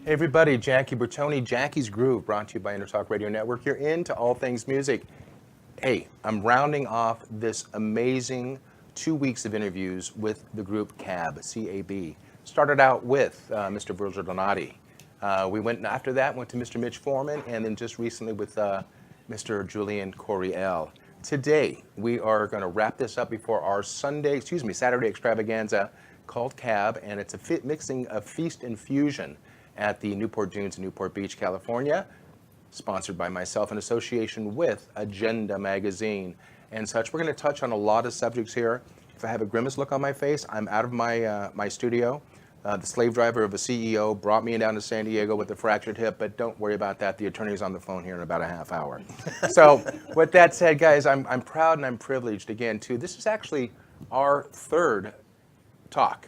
Hey everybody, Jackie Bertoni, Jackie's Groove, brought to you by EnterTalk Radio Network. You're into all things music. Hey, I'm rounding off this amazing 2 weeks of interviews with the group CAB, C-A-B. Started out with Mr. Virgil Donati. We went after that, went to Mr. Mitch Foreman, and then just recently with Mr. Julian Coriel. Today, we are going to wrap this up before our Saturday extravaganza called CAB, and it's a mixing of Feast and Fusion at the Newport Dunes in Newport Beach, California, sponsored by myself in association with Agenda Magazine and such. We're going to touch on a lot of subjects here. If I have a grimace look on my face, I'm out of my studio. The slave driver of a CEO brought me down to San Diego with a fractured hip, but don't worry about that. The attorney's on the phone here in about a half hour. So with that said, guys, I'm proud and I'm privileged again, too. This is actually our third talk.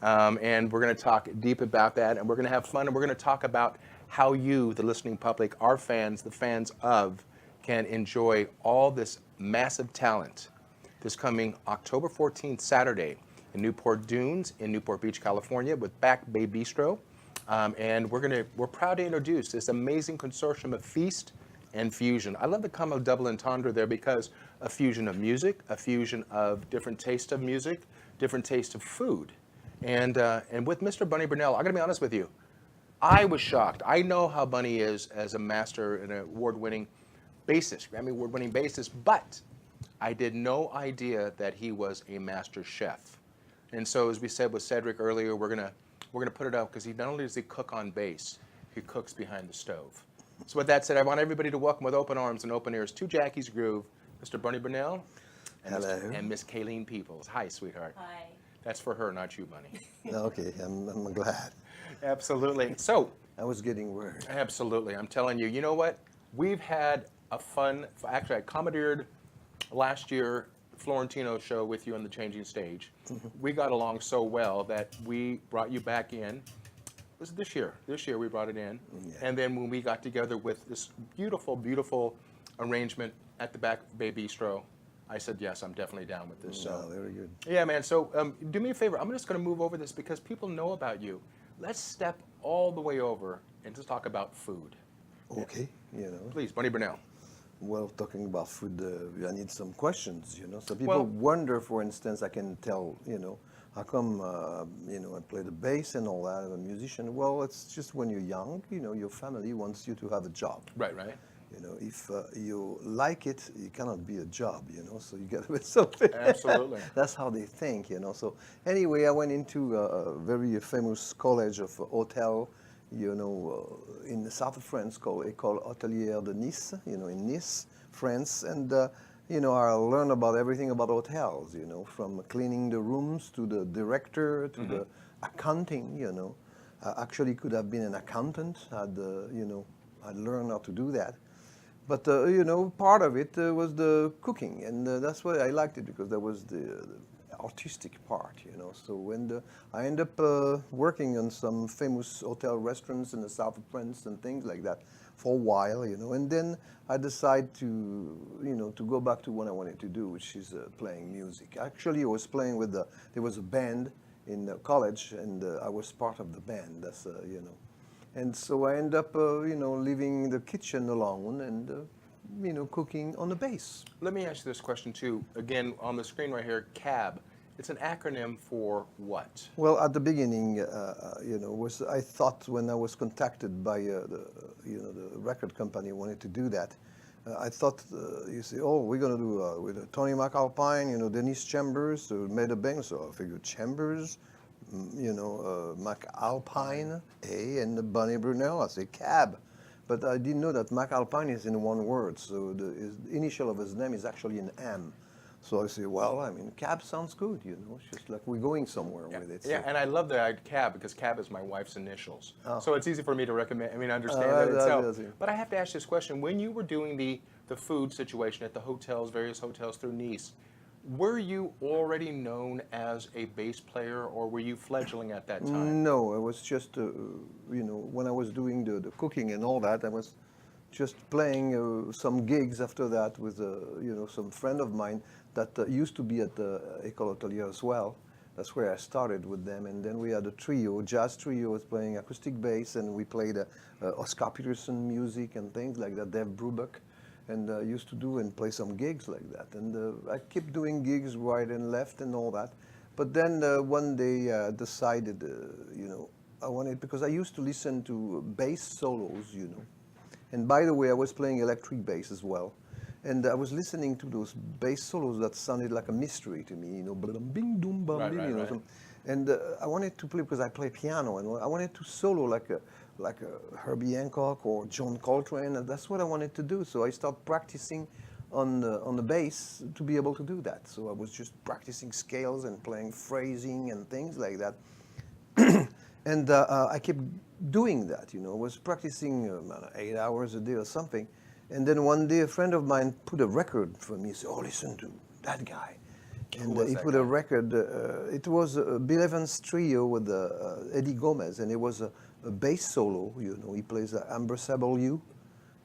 And we're going to talk deep about that, and we're going to have fun, and we're going to talk about how you, the listening public, our fans, the fans of, can enjoy all this massive talent this coming October 14th, Saturday, in Newport Dunes in Newport Beach, California, with Back Bay Bistro. And we're proud to introduce this amazing consortium of Feast and Fusion. I love the combo double entendre there, because a fusion of music, a fusion of different tastes of music, different tastes of food. And with Mr. Bunny Brunel, I'm going to be honest with you, I was shocked. I know how Bunny is as a master and an award-winning bassist, Grammy award-winning bassist, but I did no idea that he was a master chef. And so, as we said with Cedric earlier, we're gonna put it out, because he not only does he cook on bass, he cooks behind the stove. So with that said, I want everybody to welcome with open arms and open ears to Jackie's Groove, Mr. Bunny Brunel and Miss Kaylene Peoples. Hi, sweetheart. Hi. That's for her, not you, Bunny. Okay, I'm glad. Absolutely. So, I was getting worried. Absolutely. I'm telling you, you know what? We've had a fun, actually, I commandeered last year Florentino's show with you on the Changing Stage. We got along so well that we brought you back in. Was it this year? This year we brought it in. Yeah. And then when we got together with this beautiful, beautiful arrangement at the back Bay Bistro, I said, yes, I'm definitely down with this. So very good. Yeah, man. So do me a favor. I'm just going to move over this because people know about you. Let's step all the way over and just talk about food. Okay, Please, Bunny Brunel. Well, talking about food, I need some questions, So people wonder, for instance, I can tell, how come, I play the bass and all that, I'm a musician. Well, it's just when you're young, your family wants you to have a job. Right. If you like it, it cannot be a job, so you got to be something. Absolutely. That's how they think, So anyway, I went into a very famous college of hotel, in the south of France called École Hôtelière de Nice, in Nice, France. And, I learned about everything about hotels, from cleaning the rooms to the director to the accounting, I actually could have been an accountant. I'd learned how to do that. But, part of it was the cooking. And that's why I liked it, because that was the artistic part, So when I ended up working on some famous hotel restaurants in the south of France and things like that for a while, and then I decided to, to go back to what I wanted to do, which is playing music. Actually, I was playing with there was a band in college, and I was part of the band. That's, and so I ended up, leaving the kitchen alone and, cooking on the bass. Let me ask you this question too. Again, on the screen right here, CAB. It's an acronym for what? Well, at the beginning, I thought when I was contacted by the record company wanted to do that, I thought you say, oh, we're gonna do with Tony McAlpine, Dennis Chambers made a band, so I figured Chambers, McAlpine, and Bunny Brunel. I say CAB. But I didn't know that McAlpine is in one word, so the initial of his name is actually an M. So I say, well, CAB sounds good, It's just like we're going somewhere with it. Yeah, so. and I love the CAB because CAB is my wife's initials. Oh. So it's easy for me to understand that itself. Yeah. But I have to ask this question. When you were doing the food situation at the hotels, various hotels through Nice, were you already known as a bass player, or were you fledgling at that time? No, I was just, when I was doing the cooking and all that, I was just playing some gigs after that with, some friend of mine that used to be at the École Hôtelière as well. That's where I started with them. And then we had a trio, jazz trio, was playing acoustic bass, and we played Oscar Peterson music and things like that, Dave Brubeck. And used to do and play some gigs like that. And I kept doing gigs right and left and all that. But then one day I decided, I wanted, because I used to listen to bass solos, And by the way, I was playing electric bass as well. And I was listening to those bass solos that sounded like a mystery to me, bing, doom, bum, bing, Right. And I wanted to play, because I play piano, and I wanted to solo like a Herbie Hancock or John Coltrane, and that's what I wanted to do. So I started practicing on the bass to be able to do that. So I was just practicing scales and playing phrasing and things like that. And I kept doing that, I was practicing 8 hours a day or something. And then one day a friend of mine put a record for me. He said, oh, listen to that guy. And he put a record, it was Bill Evans trio with Eddie Gomez, and it was a bass solo, he plays Amber Sable U.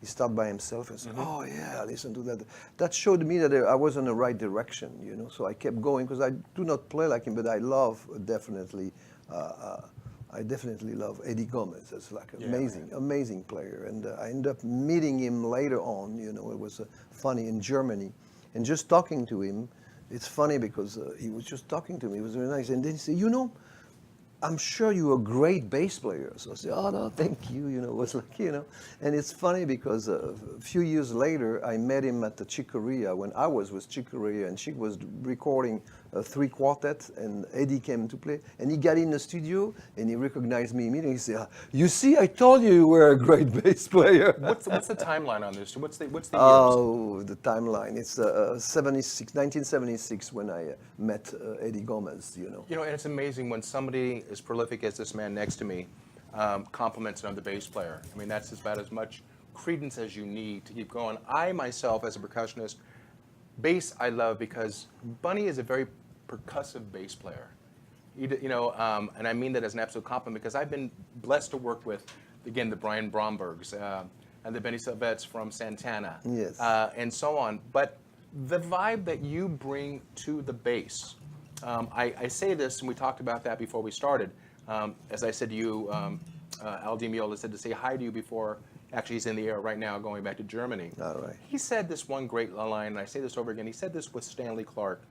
He started by himself and said, oh yeah, listen to that. That showed me that I was in the right direction, so I kept going, because I do not play like him, but I love definitely, I definitely love Eddie Gomez. It's like an amazing player. And I ended up meeting him later on, it was funny, in Germany. And just talking to him, it's funny because he was just talking to me. It was very nice. And then he said, I'm sure you're a great bass player. So I said, oh, no, thank you. It was like, And it's funny because a few years later, I met him at the Chick Corea when I was with Chick Corea, and Chick was recording 3 quartets, and Eddie came to play. And he got in the studio, and he recognized me immediately. He said, you see, I told you were a great bass player. What's the timeline on this? What's the years? Oh, the timeline. It's 1976 when I met Eddie Gomez, and it's amazing when somebody as prolific as this man next to me, compliments another bass player. I mean, that's about as much credence as you need to keep going. I myself, as a percussionist, bass I love because Bunny is a very percussive bass player. And I mean that as an absolute compliment because I've been blessed to work with, again, the Brian Brombergs and the Benny Sylvettes from Santana, Yes. and so on. But the vibe that you bring to the bass, I say this, and we talked about that before we started. As I said to you, Al Di Meola said to say hi to you before. Actually, he's in the air right now going back to Germany. All right. He said this one great line, and I say this over again. He said this with Stanley Clarke,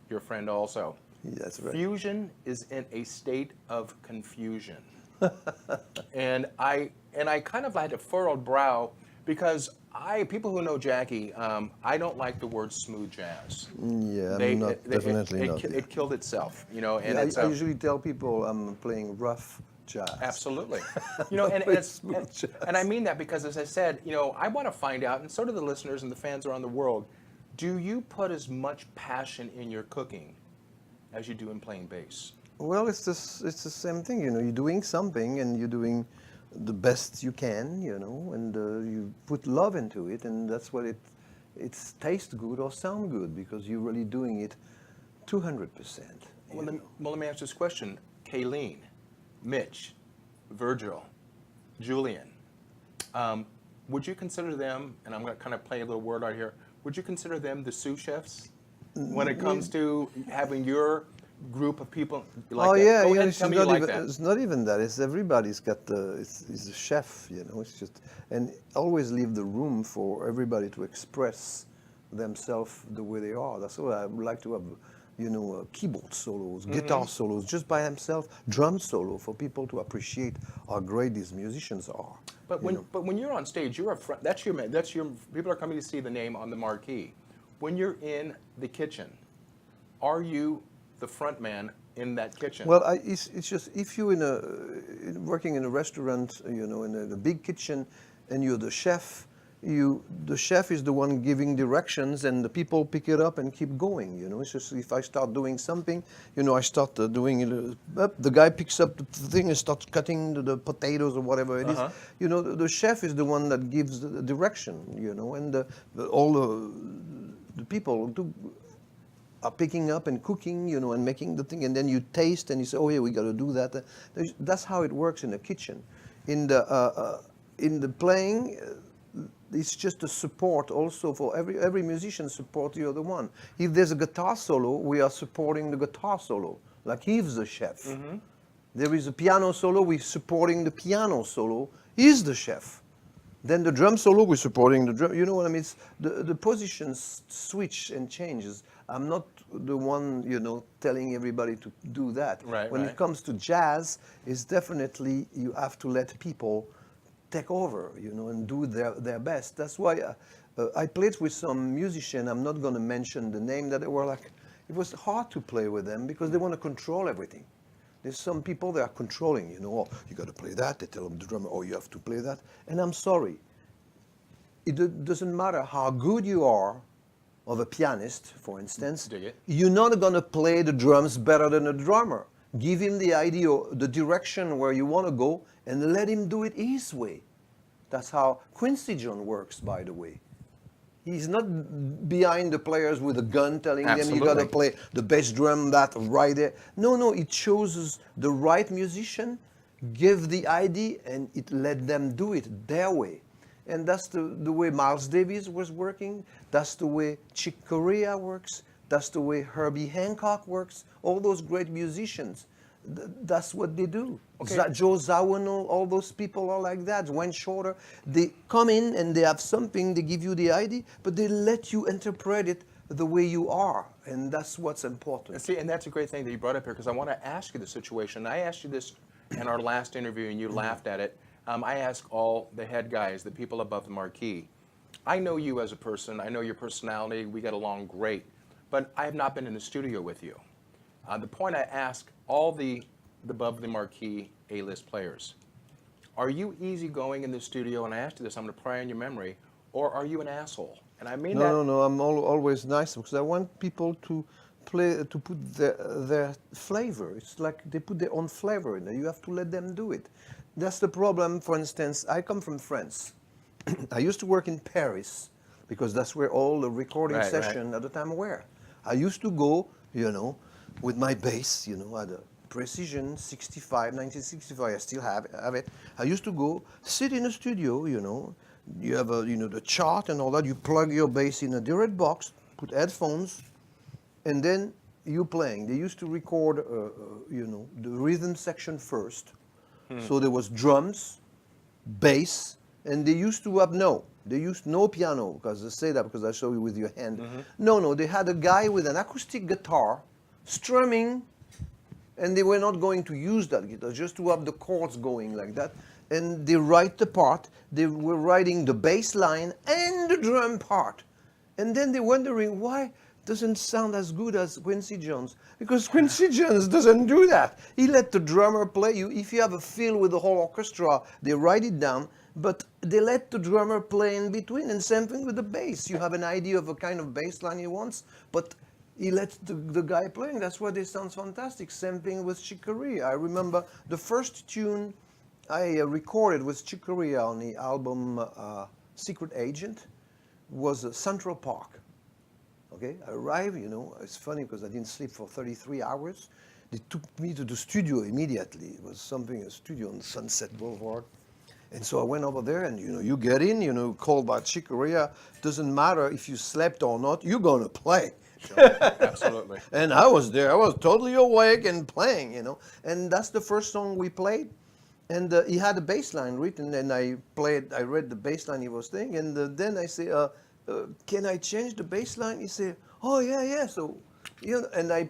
your friend also. Yeah, that's right. Fusion is in a state of confusion. and I kind of had a furrowed brow because people who know Jackie, I don't like the word smooth jazz. Yeah, definitely not. It killed itself, And Yeah, it's, I usually tell people I'm playing rough jazz. Absolutely. Smooth jazz. And I mean that because, as I said, I want to find out, and so do the listeners and the fans around the world, do you put as much passion in your cooking as you do in playing bass? Well, it's the same thing, You're doing something and you're doing the best you can, and you put love into it, and that's what it tastes good or sound good because you're really doing it 200%. Well, let me ask this question. Kaylene, Mitch, Virgil, Julian, would you consider them, and I'm going to kind of play a little word out here, would you consider them the sous chefs when it comes to having your group of people like that? Yeah, Go ahead and tell me you like that. It's not even that. It's everybody's got is a chef, It's just, and always leave the room for everybody to express themselves the way they are. That's why I would like to have, keyboard solos, guitar solos, just by themselves, drum solo for people to appreciate how great these musicians are. But when you're on stage, you're a front. That's your people are coming to see the name on the marquee. When you're in the kitchen, are you the front man in that kitchen? Well, it's just if you're working in a restaurant, in a big kitchen, and you're the chef. The chef is the one giving directions, and the people pick it up and keep going. It's just if I start doing something, I start doing it. The guy picks up the thing and starts cutting the potatoes or whatever it is. The chef is the one that gives the direction. And all the people are picking up and cooking, and making the thing, and then you taste and you say, oh yeah, we got to do that. That's how it works in the kitchen. In the playing. It's just a support also for every musician support the other one. If there's a guitar solo, we are supporting the guitar solo, like he's the chef. Mm-hmm. There is a piano solo, we're supporting the piano solo, he's the chef. Then the drum solo, we're supporting the drum. You know what I mean? It's the positions switch and changes. I'm not the one, telling everybody to do that. Right, when it comes to jazz, it's definitely you have to let people take over, and do their best. That's why I played with some musician. I'm not going to mention the name. That they were like, it was hard to play with them because they want to control everything. There's some people that are controlling. Oh, you got to play that. They tell them the drummer, oh, you have to play that. And I'm sorry. It doesn't matter how good you are, of a pianist, for instance. You're not going to play the drums better than a drummer. Give him the idea, the direction where you want to go, and let him do it his way. That's how Quincy Jones works, by the way. He's not behind the players with a gun telling them you got to play the bass drum, that right there. No, it chooses the right musician, give the idea, and it let them do it their way. And that's the way Miles Davis was working. That's the way Chick Corea works. That's the way Herbie Hancock works. All those great musicians, that's what they do. Okay. Joe Zawinul, all those people are like that. Wayne Shorter, they come in and they have something, they give you the idea, but they let you interpret it the way you are, and that's what's important. See, and that's a great thing that you brought up here, because I want to ask you the situation. I asked you this in our last interview, and you laughed at it. I ask all the head guys, the people above the marquee. I know you as a person. I know your personality. We get along great. But I have not been in the studio with you. The point I ask all the above the marquee A-list players, are you easygoing in the studio? And I asked you this, I'm going to pry on your memory, or are you an asshole? And I mean No, I'm always nice, because I want people to play to put their flavor. It's like they put their own flavor in there. You have to let them do it. That's the problem. For instance, I come from France. I used to work in Paris because that's where all the recording session at the time were. I used to go, with my bass, at a Precision 1965. I still have it. I used to go sit in a studio, you have the chart and all that. You plug your bass in a direct box, put headphones, and then you playing. They used to record, the rhythm section first. So there was drums, bass, and they used to have they used no piano, because I say that because I show you with your hand. No, they had a guy with an acoustic guitar strumming, and they were not going to use that guitar, just to have the chords going like that. And they write the part. They were writing the bass line and the drum part. And then they're wondering why doesn't sound as good as Quincy Jones. Because Quincy Jones doesn't do that. He let the drummer play. If you have a feel with the whole orchestra, they write it down, but they let the drummer play in between. And same thing with the bass. You have an idea of a kind of bass line he wants, but he lets the guy playing. That's why they sound fantastic. Same thing with Chick Corea. I remember the first tune I recorded with Chick Corea on the album Secret Agent was Central Park. Okay, I arrived, it's funny because I didn't sleep for 33 hours. They took me to the studio immediately. It was a studio on Sunset Boulevard. And so I went over there and, you get in, called by Chick Corea. Doesn't matter if you slept or not, you're going to play. Sure. Absolutely. And I was there. I was totally awake and playing, And that's the first song we played. And he had a bass line written, and I read the bass line he was saying, and then I say, can I change the bass line? He said, oh, yeah. So, and I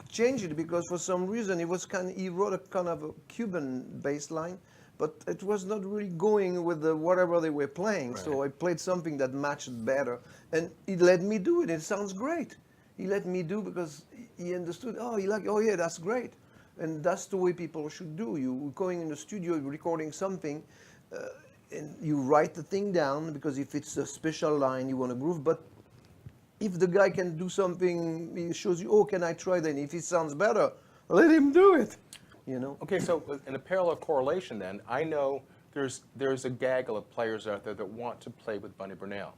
changed it because for some reason he wrote a kind of a Cuban bass line, but it was not really going with whatever they were playing. Right. So I played something that matched better, and he let me do it. It sounds great. He let me do because he understood, oh yeah, that's great. And that's the way people should do. You going in the studio, recording something, and you write the thing down, because if it's a special line you want to groove, but if the guy can do something, he shows you, oh, can I try that? And if it sounds better, let him do it, Okay, so in a parallel correlation then, I know there's a gaggle of players out there that want to play with Bunny Brunel.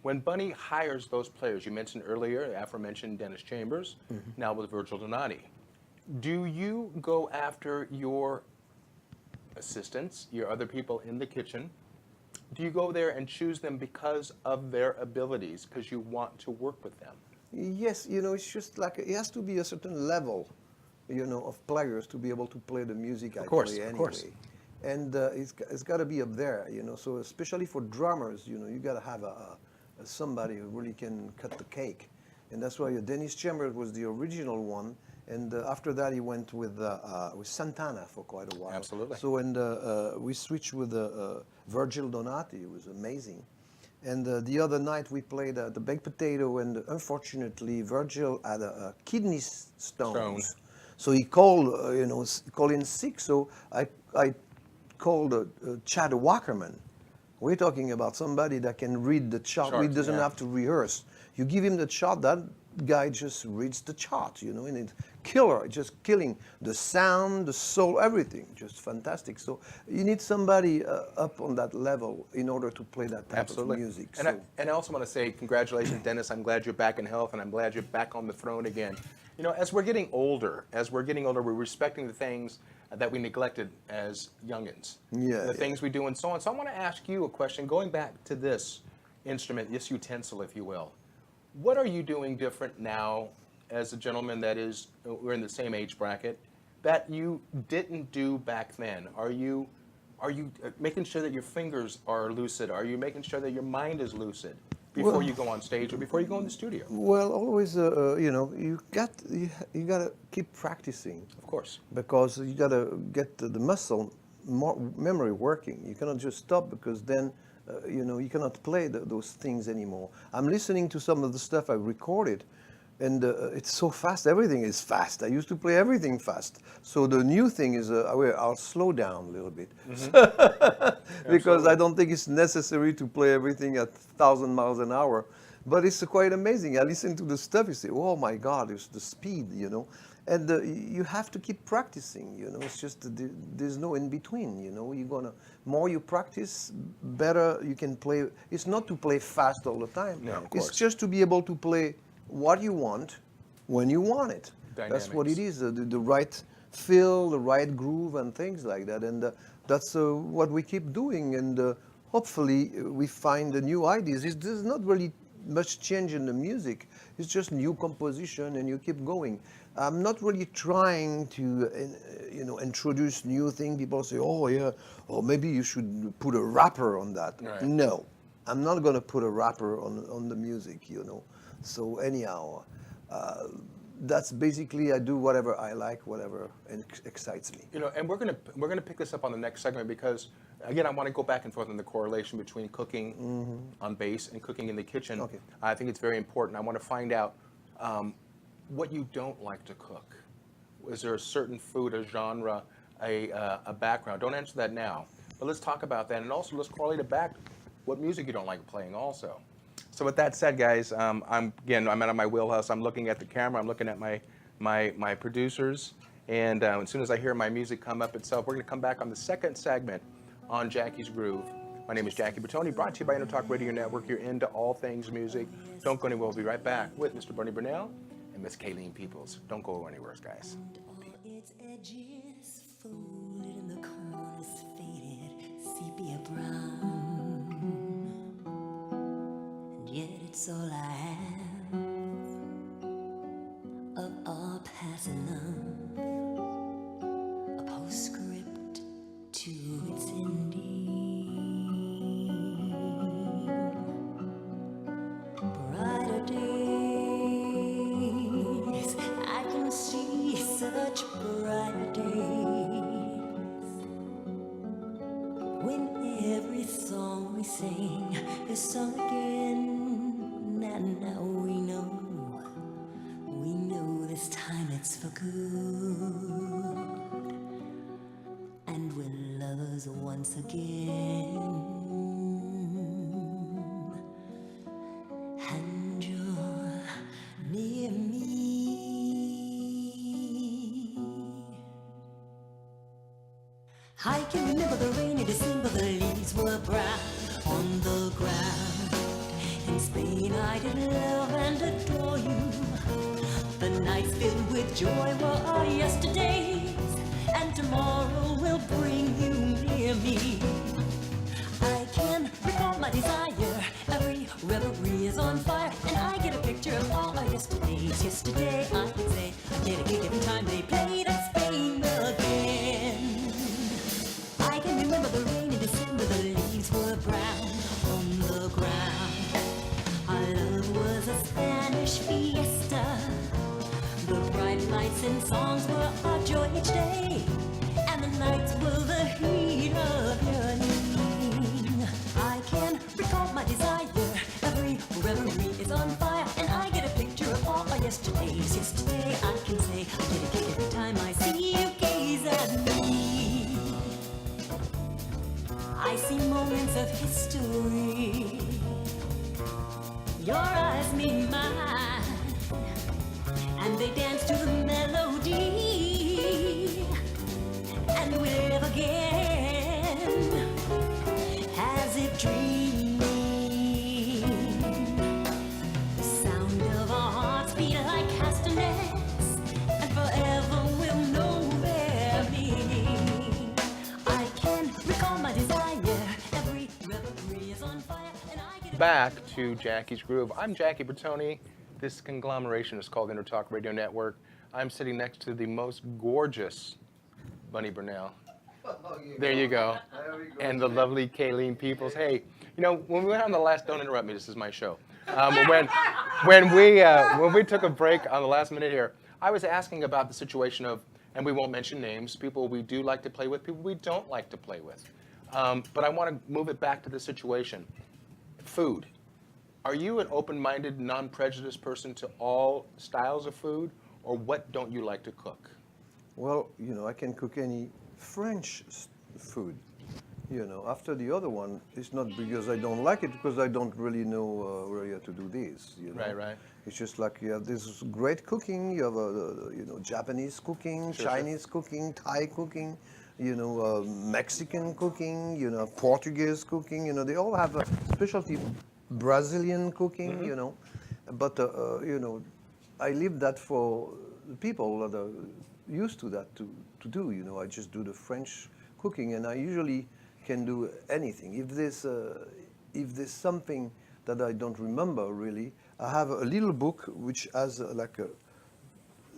When Bunny hires those players, you mentioned earlier, aforementioned Dennis Chambers, now with Virgil Donati. Do you go after your assistants, your other people in the kitchen? Do you go there and choose them because of their abilities, because you want to work with them? Yes, it's just like it has to be a certain level, of players to be able to play the music I play anyway. Of course. And it's got to be up there, So especially for drummers, you got to have somebody who really can cut the cake. And that's why Dennis Chambers was the original one. And after that, he went with Santana for quite a while. Absolutely. So, and we switched with Virgil Donati. It was amazing. And the other night, we played the baked potato, and unfortunately, Virgil had kidney stones. So he called, called in sick. So I called Chad Wackerman. We're talking about somebody that can read the chart. He doesn't have to rehearse. You give him the chart, that guy just reads the chart, and it's killer, just killing the sound, the soul, everything, just fantastic. So you need somebody up on that level in order to play that type of music. And I also want to say congratulations, Dennis. I'm glad you're back in health, and I'm glad you're back on the throne again. As we're getting older, we're respecting the things that we neglected as youngins, the things we do and so on. So I want to ask you a question, going back to this instrument, this utensil, if you will. What are you doing different now as a gentleman that is, we're in the same age bracket, that you didn't do back then? Are you making sure that your fingers are lucid? Are you making sure that your mind is lucid before you go on stage or before you go in the studio? Well, always, you got to keep practicing. Of course. Because you got to get the muscle memory working. You cannot just stop, because then you cannot play those things anymore. I'm listening to some of the stuff I recorded, and it's so fast. Everything is fast. I used to play everything fast. So the new thing is I'll slow down a little bit. Because I don't think it's necessary to play everything at 1,000 miles an hour. But it's quite amazing. I listen to the stuff, you say, oh my God, it's the speed, you know. And you have to keep practicing, you know. It's just there's no in between, you know. More you practice, better you can play. It's not to play fast all the time. No, of course. It's just to be able to play what you want when you want it. That's what it Dynamics. is. The right feel, the right groove, and things like that. And that's what we keep doing. And hopefully we find new ideas. There's not really much change in the music. It's just new composition, and you keep going. I'm not really trying to, introduce new thing. People say, oh yeah, or maybe you should put a rapper on that. Right. No, I'm not gonna put a rapper on the music, you know. So anyhow, that's basically I do whatever I like, whatever excites me. You know, and we're gonna pick this up on the next segment because again, I want to go back and forth on the correlation between cooking on bass and cooking in the kitchen. Okay. I think it's very important. I want to find out what you don't like to cook. Is there a certain food, a genre, a background? Don't answer that now, but let's talk about that, and also let's correlate it back. What music you don't like playing, also. So with that said, guys, I'm out of my wheelhouse. I'm looking at the camera. I'm looking at my producers, and as soon as I hear my music come up itself, we're going to come back on the second segment on Jackie's Groove. My name is Jackie Bertoni, brought to you by EnterTalk Radio Network. You're into all things music. Don't go anywhere. We'll be right back with Mr. Brunel and Miss Kaylene Peoples. Don't go anywhere, guys. All its edges folded in the corners, faded sepia brown, and yet it's all I have of our passing love, a postscript to its ending. Brighter days, I can see such brighter days, when every song we sing is sung again. And now we know this time it's for good, and we're lovers once again. And you're near me. I can remember the rainy December, the leaves were brown on the ground. In Spain I did love and adore you. The nights filled with joy were our yesterdays, and tomorrow will bring you near me. I can recall my desire, every reverie is on fire, and I get a picture of all our yesterdays. Yesterday I can say I get a gig every time they played at Spain again. I can remember the rainy December, the leaves were brown on the ground. Our love was a Spanish fiesta. The bright lights and songs were our joy each day, and the nights were the heat of yearning. I can recall my desire, every reverie is on fire, and I get a picture of all our yesterdays. Yesterday I can say I get a kick every time I see you gaze at me. I see moments of history. Your eyes meet mine, and they dance to the melody, and we live again as if dreaming. The sound of our hearts beat like castanets, and forever we'll know their meaning. I can recall my desire, every reverie is on fire, and I get Back to Jackie's Groove. I'm Jackie Bertoni. This conglomeration is called EnterTalk Radio Network. I'm sitting next to the most gorgeous Bunny Brunel. There you go. And the lovely Kaylene Peoples. Hey, you know, when we went on the last, don't interrupt me, this is my show. When we took a break on the last minute here, I was asking about the situation of, and we won't mention names, people we do like to play with, people we don't like to play with. But I want to move it back to the situation. Food. Are you an open-minded, non-prejudiced person to all styles of food, or what don't you like to cook? Well, you know, I can cook any French food. You know, after the other one, it's not because I don't like it, because I don't really know really how to do this. You know? Right. It's just like you have this great cooking. You have you know, Japanese cooking, Sure. Chinese cooking, Thai cooking, you know, Mexican cooking, you know, Portuguese cooking. You know, they all have a specialty. Brazilian cooking, you know, but you know, I leave that for the people that are used to that to do. You know, I just do the French cooking, and I usually can do anything. If there's something that I don't remember really, I have a little book which has like a.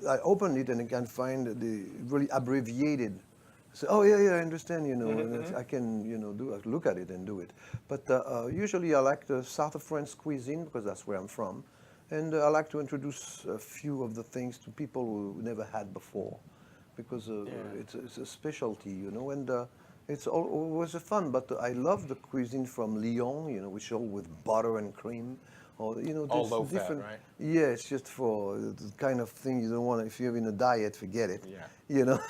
I open it and I can find the really abbreviated. So, oh yeah, I understand. You know, and I can look at it and do it. But usually I like the south of France cuisine because that's where I'm from, and I like to introduce a few of the things to people who never had before, because it's a specialty, you know, and it's always fun. But I love the cuisine from Lyon, you know, which is all with butter and cream. Or, you know, All this low fat, different, right? Yeah, it's just for the kind of thing you don't want. If you're in a diet, forget it. Yeah. You know,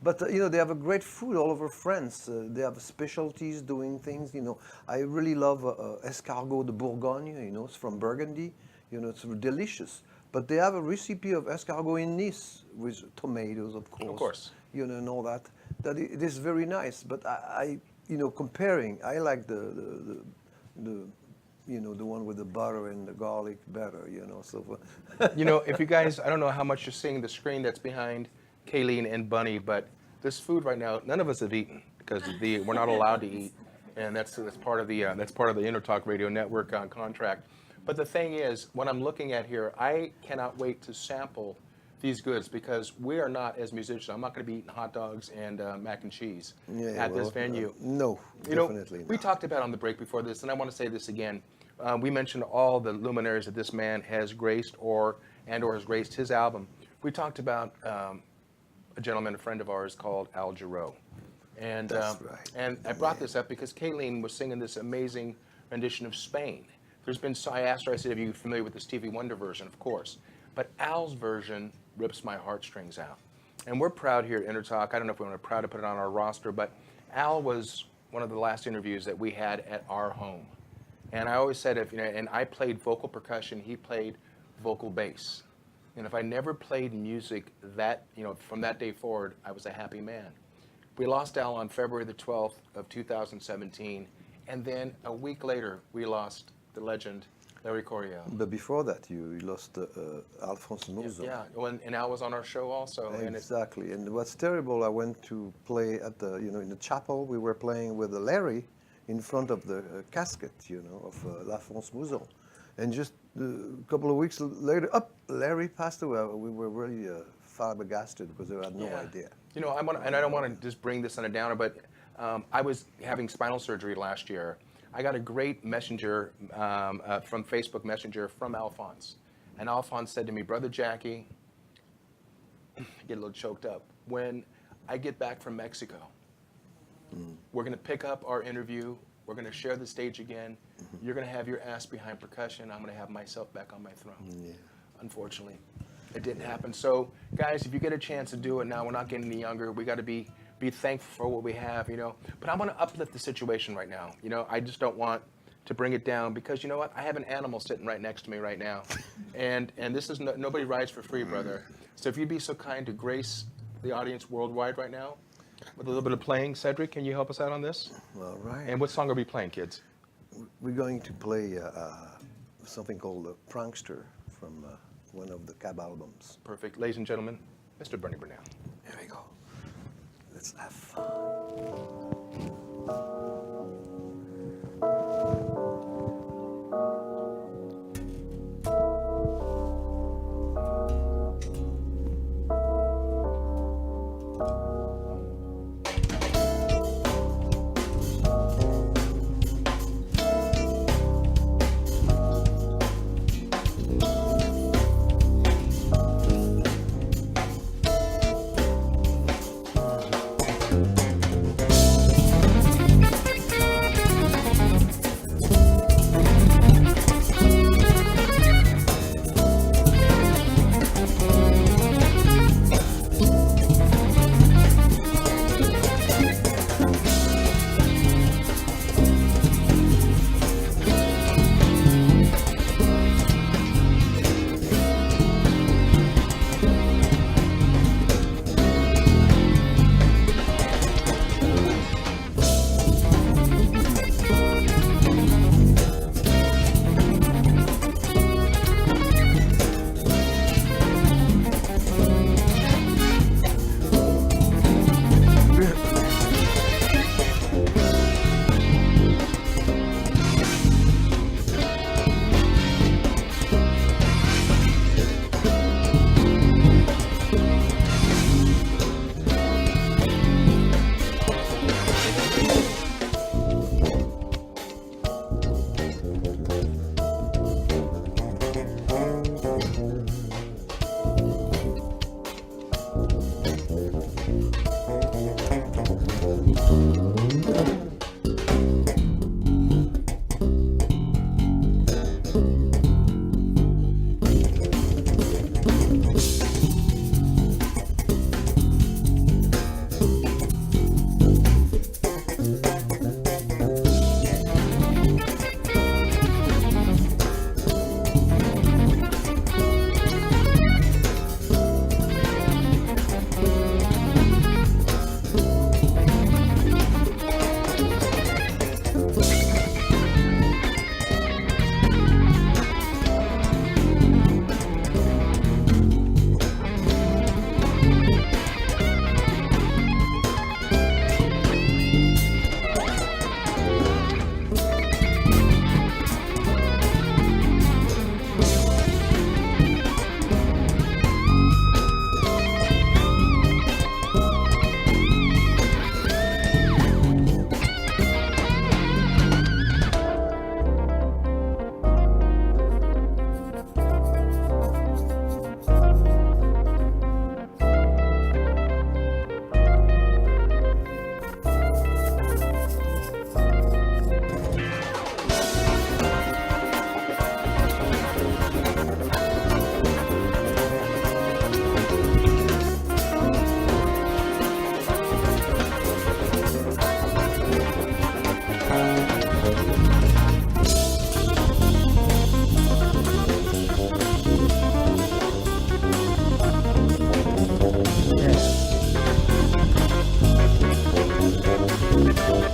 but you know, they have a great food all over France. They have specialties doing things. You know, I really love escargot de Bourgogne. You know, it's from Burgundy. You know, it's delicious. But they have a recipe of escargot in Nice with tomatoes, of course. Of course. You know, and all that. That it is very nice. But I you know, comparing, I like the you know, the one with the butter and the garlic better, you know. So, You know, if you guys, I don't know how much you're seeing the screen that's behind Kaylene and Bunny, but this food right now, none of us have eaten because we're not allowed to eat, and that's part of the EnterTalk Radio Network contract. But the thing is, what I'm looking at here, I cannot wait to sample these goods because we are not, as musicians, I'm not going to be eating hot dogs and mac and cheese at this venue. No, You know, definitely we not. talked about on the break before this, and I want to say this again. We mentioned all the luminaries that this man has graced or has graced his album. We talked about a gentleman, a friend of ours called Al Jarreau. And, That's right. And I brought this up because Kaylene was singing this amazing rendition of Spain. I asked her, I said, are you familiar with the Stevie Wonder version? Of course. But Al's version rips my heartstrings out. And we're proud here at EnterTalk. I don't know if we're proud to put it on our roster, but Al was one of the last interviews that we had at our home. And I always said, and I played vocal percussion, he played vocal bass. And if I never played music from that day forward, I was a happy man. We lost Al on February the 12th of 2017. And then a week later, we lost the legend, Larry Coryell. But before that, you lost Alphonse Mouzon. Yeah, and Al was on our show also. Exactly. And what's terrible, I went to play at in the chapel. We were playing with Larry in front of the casket, of Alphonse Mouzon. And just a couple of weeks later, Larry passed away. We were really flabbergasted because we had no idea. And I don't want to just bring this on a downer, but I was having spinal surgery last year. I got a great messenger from Facebook Messenger from Alphonse. And Alphonse said to me, Brother Jackie, I get a little choked up. When I get back from Mexico, we're going to pick up our interview. We're going to share the stage again. You're going to have your ass behind percussion. I'm going to have myself back on my throne. Yeah. Unfortunately, it didn't happen. So, guys, if you get a chance to do it now, we're not getting any younger. We got to be thankful for what we have, But I want to uplift the situation right now. I just don't want to bring it down because you know what? I have an animal sitting right next to me right now, and this is nobody rides for free, brother. So if you'd be so kind to grace the audience worldwide right now with a little bit of playing, Cedric, can you help us out on this? All right. And what song are we playing, kids? We're going to play something called Prankster from one of the Cab albums. Perfect. Ladies and gentlemen, Mr. Bernie Brunel. Here we go. Let's have fun.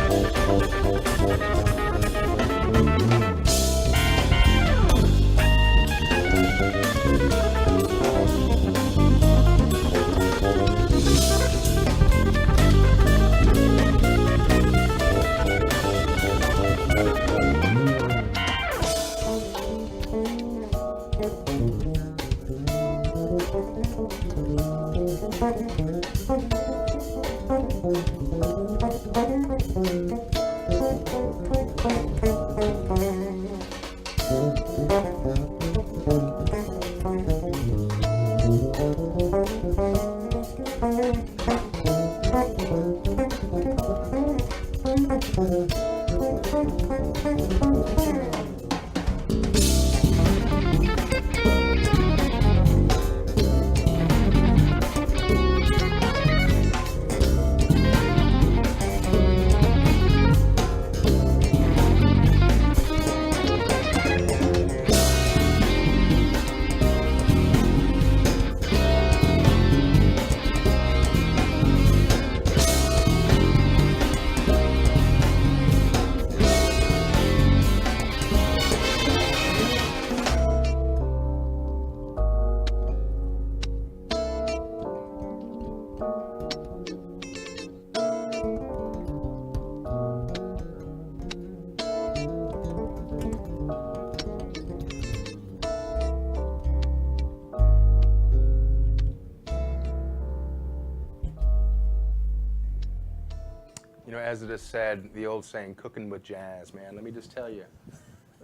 You know, as it is said, the old saying, cooking with jazz, man, let me just tell you,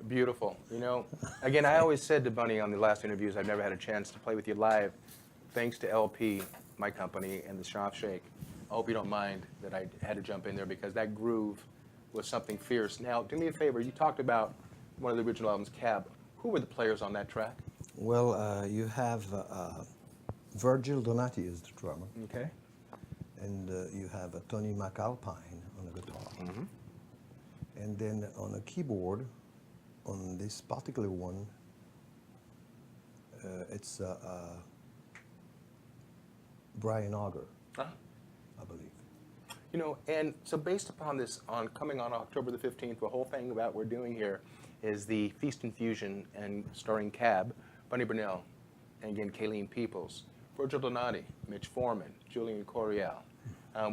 beautiful. You know, again, I always said to Bunny on the last interviews, I've never had a chance to play with you live, thanks to LP, my company, and the Shop Shake. I hope you don't mind that I had to jump in there because that groove was something fierce. Now, do me a favor, you talked about one of the original albums, Cab. Who were the players on that track? Well, you have Virgil Donati is the drummer, Okay. and you have Tony McAlpine on the guitar. Mm-hmm. And then on a keyboard, on this particular one, it's Brian Auger, Uh-huh. I believe. You know, and so based upon this, on coming on October the 15th, the whole thing about we're doing here is the Feast and Fusion and starring Cab, Bunny Brunel, and again, Kaylene Peoples, Virgil Donati, Mitch Foreman, Julian Coriel.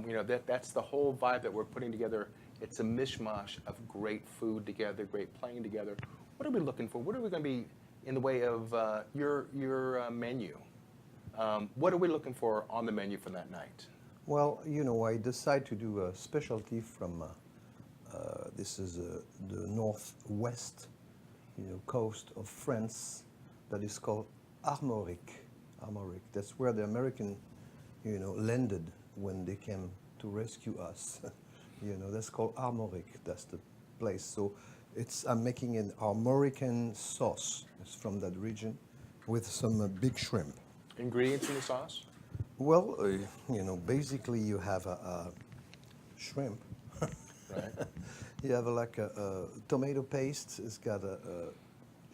You know, that's the whole vibe that we're putting together. It's a mishmash of great food together, great playing together. What are we looking for? What are we going to be in the way of your menu? What are we looking for on the menu for that night? Well, you know, I decided to do a specialty from, this is the northwest, coast of France that is called Armorique. Armorique. That's where the American, landed when they came to rescue us. That's called Armorique. That's the place. So I'm making an Armorican sauce. It's from that region with some big shrimp. Ingredients in the sauce? Well, basically you have a shrimp. Right. You have like a tomato paste. It's got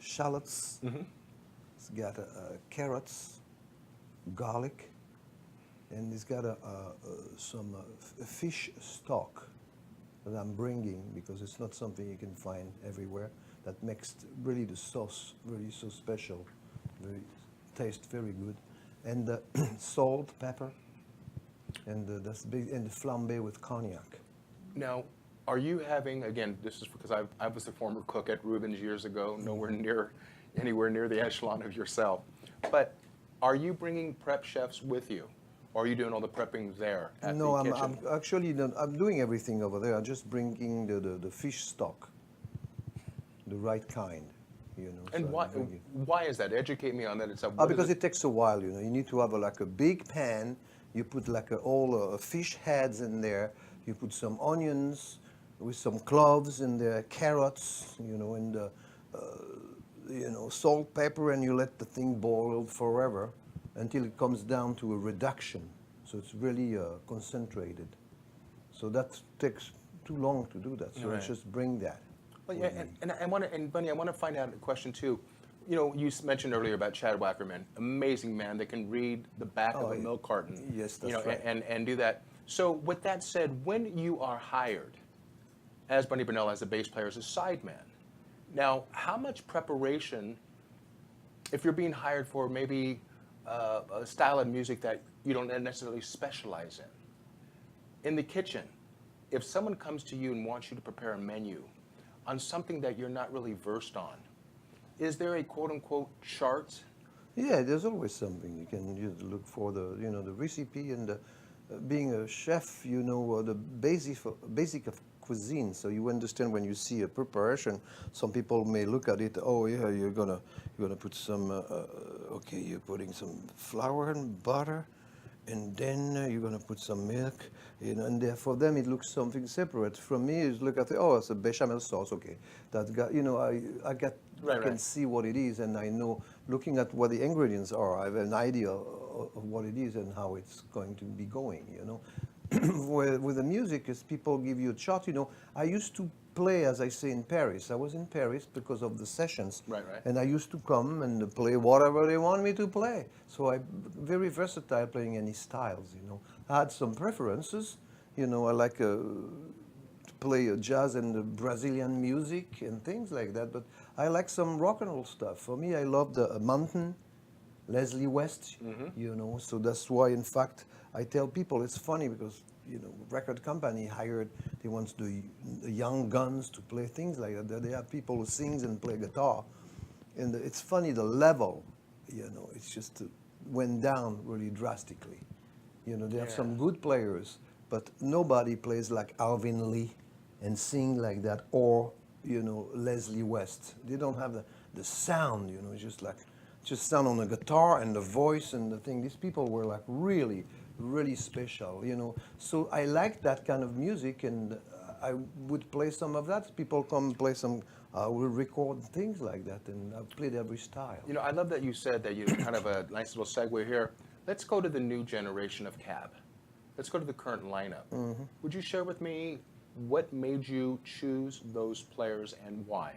shallots. Mm-hmm. It's got carrots, garlic, and it's got some fish stock that I'm bringing because it's not something you can find everywhere. That makes really the sauce really so special. Tastes very good. And salt, pepper, and that's big, and the flambé with cognac. Now, are you having, again, this is because I was a former cook at Reuben's years ago, anywhere near the echelon of yourself, but are you bringing prep chefs with you? Or are you doing all the prepping there at No, the kitchen? I'm actually I'm doing everything over there. I'm just bringing the fish stock, the right kind, And so why is that? Educate me on that itself. because it takes a while, You need to have like a big pan. You put like all fish heads in there. You put some onions with some cloves in there, carrots, and salt, pepper, and you let the thing boil forever until it comes down to a reduction. So it's really concentrated. So that takes too long to do that. So Right. I just bring that. Well, yeah, and Bunny, I want to find out a question too. You mentioned earlier about Chad Wackerman, amazing man that can read the back of a milk carton. Yes, that's right. And do that. So with that said, when you are hired, as Bunny Brunel, as a bass player, as a sideman. Now, how much preparation, if you're being hired for maybe a style of music that you don't necessarily specialize in the kitchen, if someone comes to you and wants you to prepare a menu on something that you're not really versed on, is there a quote-unquote chart? Yeah, there's always something. You can just look for the, the recipe and being a chef, the basic of cuisine. So you understand when you see a preparation. Some people may look at it. Oh yeah, you're gonna put some. Okay, you're putting some flour and butter, and then you're gonna put some milk. And for them it looks something separate. From me, it's look at it. Oh, it's a bechamel sauce. Okay, that got. I can see what it is, and I know. Looking at what the ingredients are, I have an idea of what it is and how it's going to be going. With the music, as people give you a chart, I used to play, as I say, in Paris. I was in Paris because of the sessions. Right. And I used to come and play whatever they want me to play. So I'm very versatile playing any styles, I had some preferences. I like to play jazz and Brazilian music and things like that. But I like some rock and roll stuff. For me, I love the Mountain, Leslie West, So that's why, in fact, I tell people it's funny because, record company they want the young guns to play things like that. They have people who sings and play guitar. And it's funny, the level, it's just went down really drastically. They have some good players, but nobody plays like Alvin Lee and sing like that, or, Leslie West. They don't have the sound, just sound on the guitar and the voice and the thing. These people were like really, really special, So I like that kind of music, and I would play some of that. People come play some, I will record things like that, and I've played every style. I love that you said that you kind of a nice little segue here. Let's go to the new generation of cab. Let's go to the current lineup. Mm-hmm. Would you share with me what made you choose those players and why?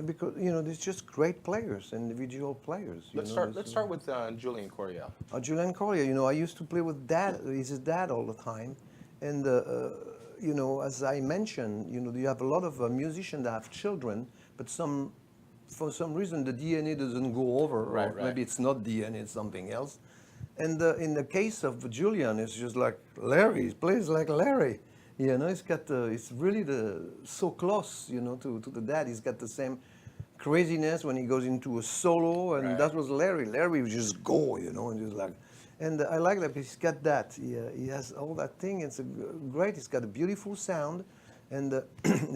Because there's just great players, individual players. Let's start with Julian Coryell. Julian Coryell, I used to play with his dad all the time, and as I mentioned, you have a lot of musicians that have children, but for some reason the DNA doesn't go over, right. Maybe it's not DNA, it's something else. And in the case of Julian, it's just like Larry. He plays like Larry. It's really so close, to the dad. He's got the same craziness when he goes into a solo, and that was Larry. Larry would just go, and just like, and I like that because he's got that. He has all that thing. It's great. He's got a beautiful sound, and a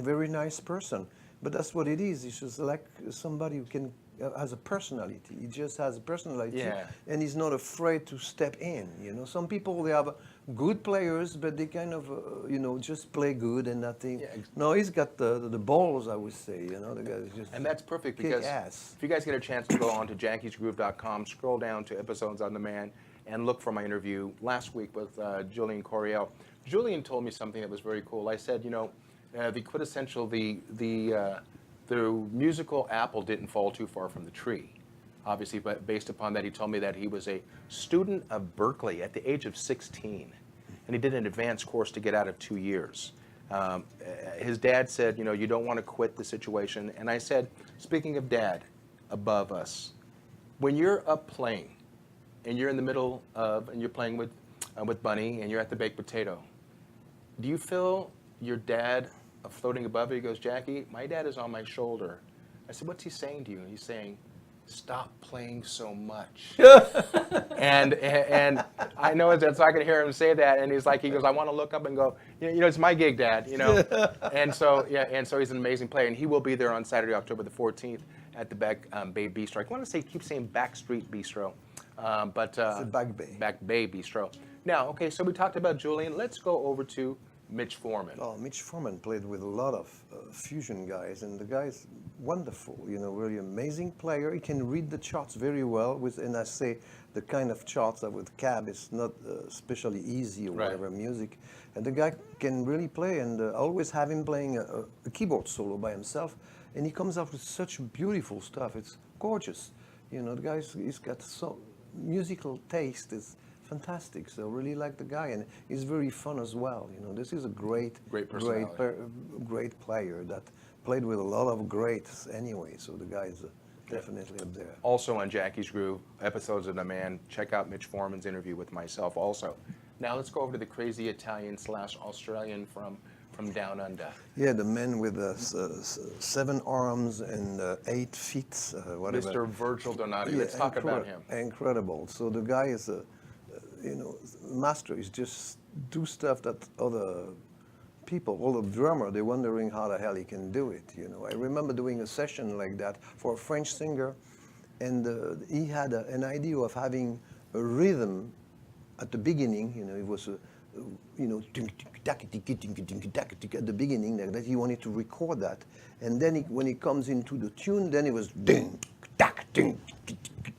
very nice person. But that's what it is. He's just like somebody who can has a personality. He just has a personality, and he's not afraid to step in. Some people, they have good players, but they kind of just play good and nothing. Yeah. No, he's got the balls, I would say. The guy's just and that's perfect because if you guys get a chance to go on to jackiesgroove.com, scroll down to episodes on demand, and look for my interview last week with Julian Coryell. Julian told me something that was very cool. I said, the quintessential, the musical apple didn't fall too far from the tree. Obviously, but based upon that, he told me that he was a student of Berkeley at the age of 16, and he did an advanced course to get out of 2 years. His dad said, you don't want to quit the situation. And I said, speaking of dad, above us, when you're up playing, and you're in the middle of, and you're playing with Bunny, and you're at the baked potato, do you feel your dad floating above you? He goes, Jackie, my dad is on my shoulder. I said, what's he saying to you? He's saying, stop playing so much. and I know it's I can hear him say that, and he goes, I want to look up and go, it's my gig, Dad, and so he's an amazing player, and he will be there on Saturday, October the 14th at the Back Bay Bistro. I want to keep saying Back Street Bistro, but it's Back Bay Bistro. Now, okay, so we talked about Julian. Let's go over to Mitch Foreman. Oh, Mitch Foreman played with a lot of fusion guys, and the guy's wonderful, really amazing player. He can read the charts very well, and I say the kind of charts that with cab is not especially easy or whatever music. And the guy can really play, and I always have him playing a keyboard solo by himself, and he comes up with such beautiful stuff. It's gorgeous. The guy's he's got so musical taste is fantastic. So really like the guy, and he's very fun as well. You know, this is a great personality. great player that played with a lot of greats anyway. So the guy is definitely up there. Also on Jackie's Groove, episodes of The Man. Check out Mitch Foreman's interview with myself also. Now let's go over to the crazy Italian / Australian from down under. Yeah, the man with 7 arms and 8 feet, whatever. Mr. Virgil Donati. Yeah, Let's talk about him. Incredible. So the guy is a, master. He's just do stuff that other people, all the drummer, they're wondering how the hell he can do it. You know, I remember doing a session like that for a French singer, and he had an idea of having a rhythm at the beginning. You know, it was a at the beginning that he wanted to record that, and then when he comes into the tune, then it was ding, tack, ding,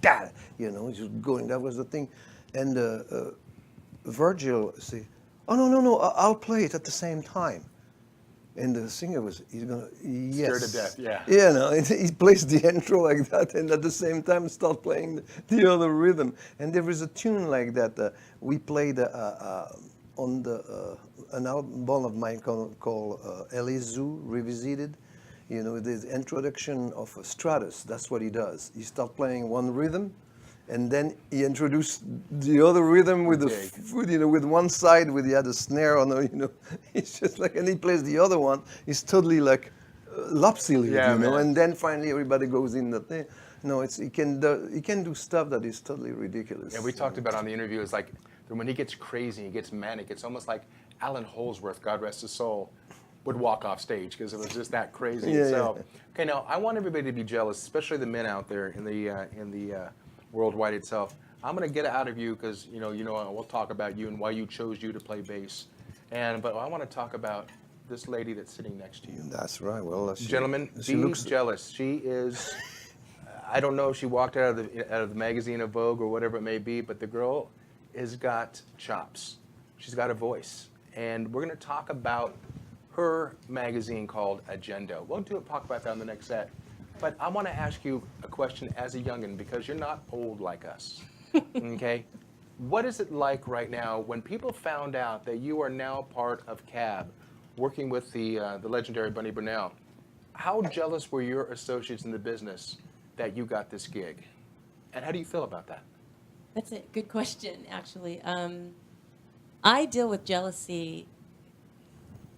da. You know, he's just going. That was the thing, and Virgil say, "Oh no, I'll play it at the same time." And the singer he's gonna, yes. Scared to death, yeah. Yeah, no, he plays the intro like that, and at the same time start playing the other rhythm. And there is a tune like that. We played on an album of mine called Elizu Revisited. You know, the introduction of Stratus. That's what he does. He starts playing one rhythm, and then he introduced the other rhythm with with one side with the other snare on. It's just like, and he plays the other one. It's totally like lopsided, man. And then finally everybody goes in the thing. No, he can do stuff that is totally ridiculous. And we talked about on the interview is like when he gets crazy, he gets manic. It's almost like Alan Holdsworth, God rest his soul, would walk off stage because it was just that crazy. Okay, now I want everybody to be jealous, especially the men out there in the worldwide itself. I'm going to get out of you because we'll talk about you and why you chose you to play bass. But I want to talk about this lady that's sitting next to you. That's right. Well, gentlemen, she looks jealous. She is. I don't know if she walked out of the magazine of Vogue or whatever it may be, but the girl has got chops. She's got a voice, and we're going to talk about her magazine called Agenda. We'll talk about that on the next set. But I want to ask you a question as a youngin' because you're not old like us. Okay? What is it like right now when people found out that you are now part of CAB, working with the legendary Bunny Brunel? How jealous were your associates in the business that you got this gig? And how do you feel about that? That's a good question, actually. I deal with jealousy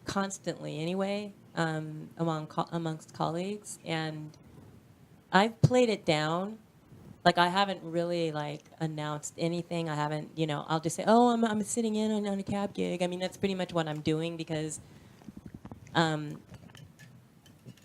constantly anyway, amongst colleagues, and I've played it down. Like, I haven't really announced anything. I haven't, I'll just say, oh, I'm sitting in on a CAB gig. I mean, that's pretty much what I'm doing because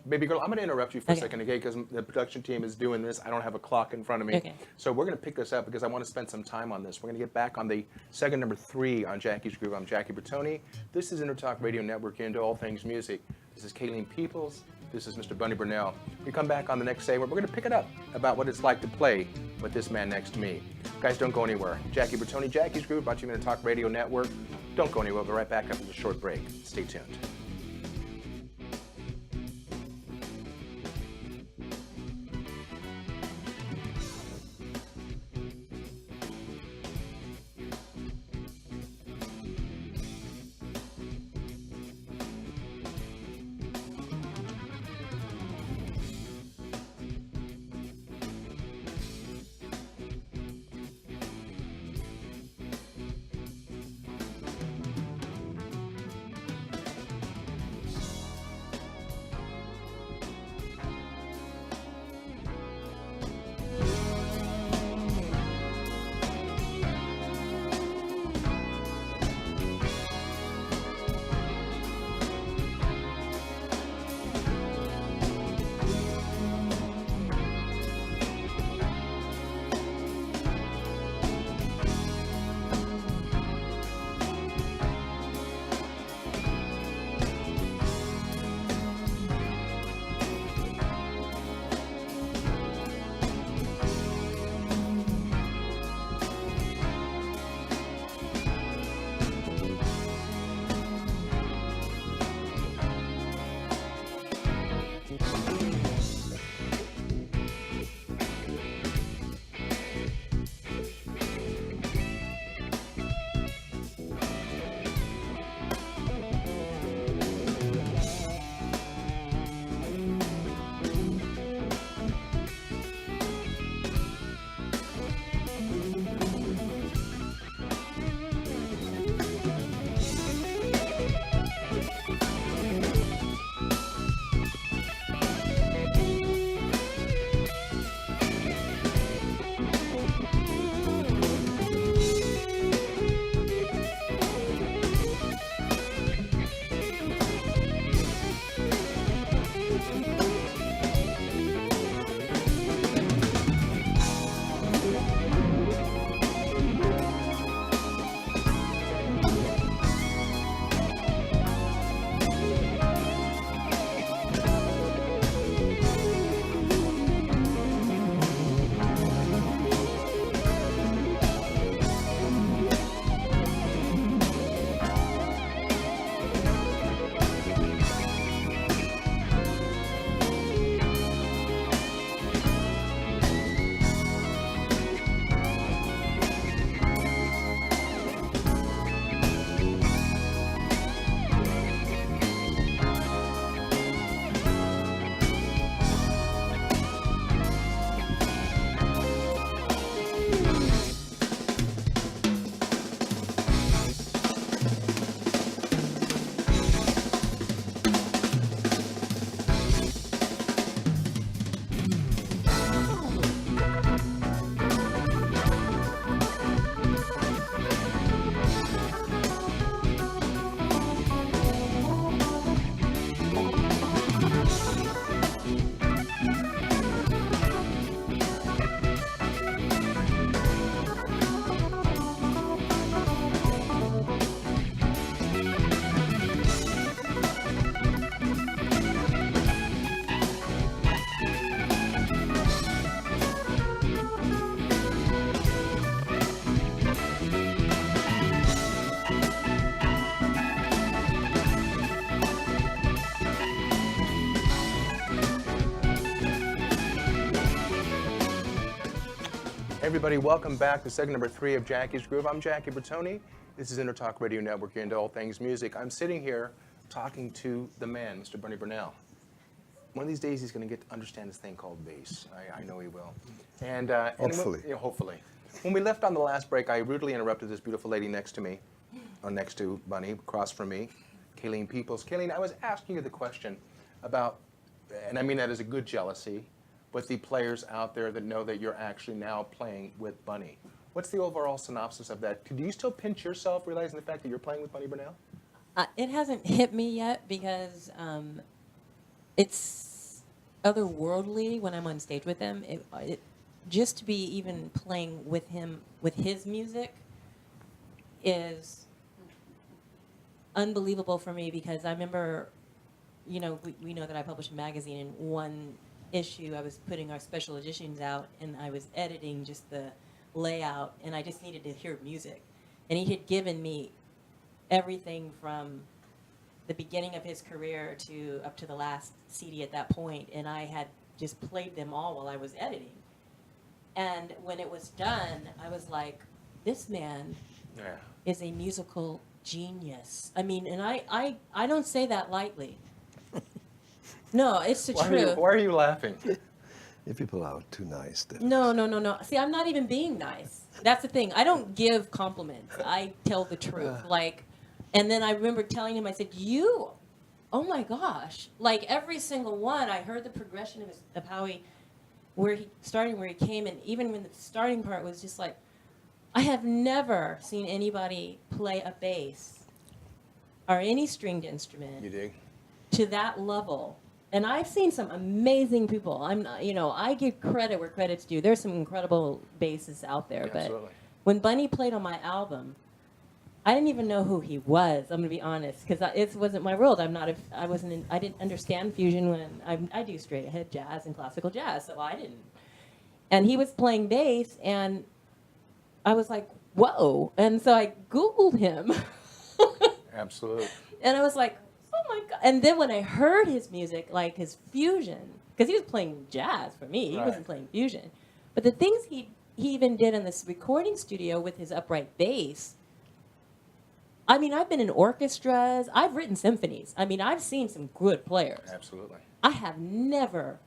Baby girl, I'm going to interrupt you for a second, okay? Because the production team is doing this. I don't have a clock in front of me. Okay. So we're going to pick this up because I want to spend some time on this. We're going to get back on the segment number 3 on Jackie's Groove. I'm Jackie Bertoni. This is EnterTalk Radio Network into all things music. This is Kaylene Peoples. This is Mr. Bunny Brunel. We come back on the next segment. We're going to pick it up about what it's like to play with this man next to me. Guys, don't go anywhere. Jackie Bertoni, Jackie's Groove, brought to you on EnterTalk Radio Network. Don't go anywhere. We'll be right back after the short break. Stay tuned. everybody. Welcome back to segment number 3 of Jackie's Groove. I'm Jackie Bertoni. This is EnterTalk Radio Network, into all things music. I'm sitting here talking to the man, Mr. Bernie Brunel. One of these days, he's going to get to understand this thing called bass. I know he will. And Hopefully. hopefully. When we left on the last break, I rudely interrupted this beautiful lady next to me, or next to Bunny, across from me, Kaylene Peoples. Kaylene, I was asking you the question about, and I mean that as a good jealousy, with the players out there that know that you're actually now playing with Bunny. What's the overall synopsis of that? Do you still pinch yourself realizing the fact that you're playing with Bunny Brunel? It hasn't hit me yet because it's otherworldly when I'm on stage with him. Just to be even playing with him, with his music, is unbelievable for me because I remember, we know that I published a magazine, and one issue I was putting our special editions out, and I was editing just the layout, and I just needed to hear music. And he had given me everything from the beginning of his career to up to the last CD at that point, and I had just played them all while I was editing. And when it was done, I was like, this man is a musical genius. I mean, and I don't say that lightly. No, it's the truth. Why are you laughing? If people are too nice, then No. See, I'm not even being nice. That's the thing. I don't give compliments. I tell the truth. And then I remember telling him, I said, oh my gosh. Like every single one, I heard the progression of how he came, and even when the starting part was just like, I have never seen anybody play a bass or any stringed instrument You dig? to that level. And I've seen some amazing people. I give credit where credit's due. There's some incredible bassists out there. Yeah, but absolutely. when Bunny played on my album, I didn't even know who he was. I'm gonna be honest, because it wasn't my world. I didn't understand fusion when I do straight ahead jazz and classical jazz, so I didn't. And he was playing bass, and I was like, whoa! And so I Googled him. Absolutely. And I was like, oh my God. And then when I heard his music, like his fusion, because he was playing jazz for me, he Right. wasn't playing fusion. But the things he even did in this recording studio with his upright bass, I mean, I've been in orchestras, I've written symphonies. I mean, I've seen some good players. Absolutely. I have never,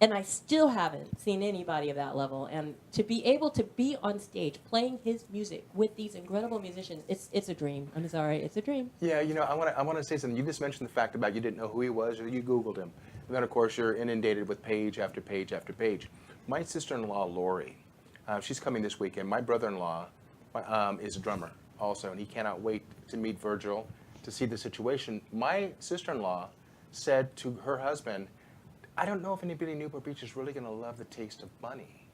and I still haven't seen anybody of that level. And to be able to be on stage playing his music with these incredible musicians, it's a dream. I'm sorry, it's a dream. Yeah, I want to say something. You just mentioned the fact about you didn't know who he was, or you Googled him. And then, of course, you're inundated with page after page after page. My sister-in-law, Lori, she's coming this weekend. My brother-in-law is a drummer also, and he cannot wait to meet Virgil, to see the situation. My sister-in-law said to her husband, I don't know if anybody in Newport Beach is really going to love the taste of Bunny,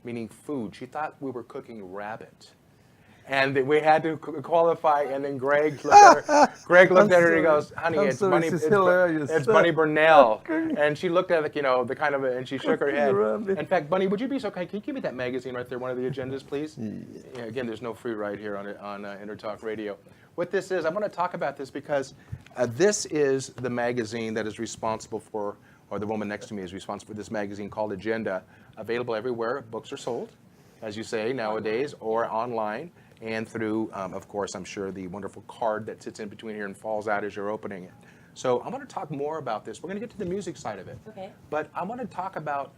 meaning food. She thought we were cooking rabbit. And we had to qualify, and then Greg looked at her. Greg looked at her and he goes, honey, I'm it's sorry, Bunny, this is hilarious. it's Bunny Brunel. And she looked at it, the kind of, and she shook her Cooking head. rabbit. In fact, Bunny, would you be so kind? Can you give me that magazine right there, one of the agendas, please? Yeah, again, there's no free ride here on EnterTalk Radio. What this is, I want to talk about this because this is the magazine that is responsible for, or the woman next to me is responsible for this magazine called Agenda, available everywhere books are sold, as you say nowadays, or online, and through, of course, I'm sure, the wonderful card that sits in between here and falls out as you're opening it. So I want to talk more about this. We're going to get to the music side of it. Okay. But I want to talk about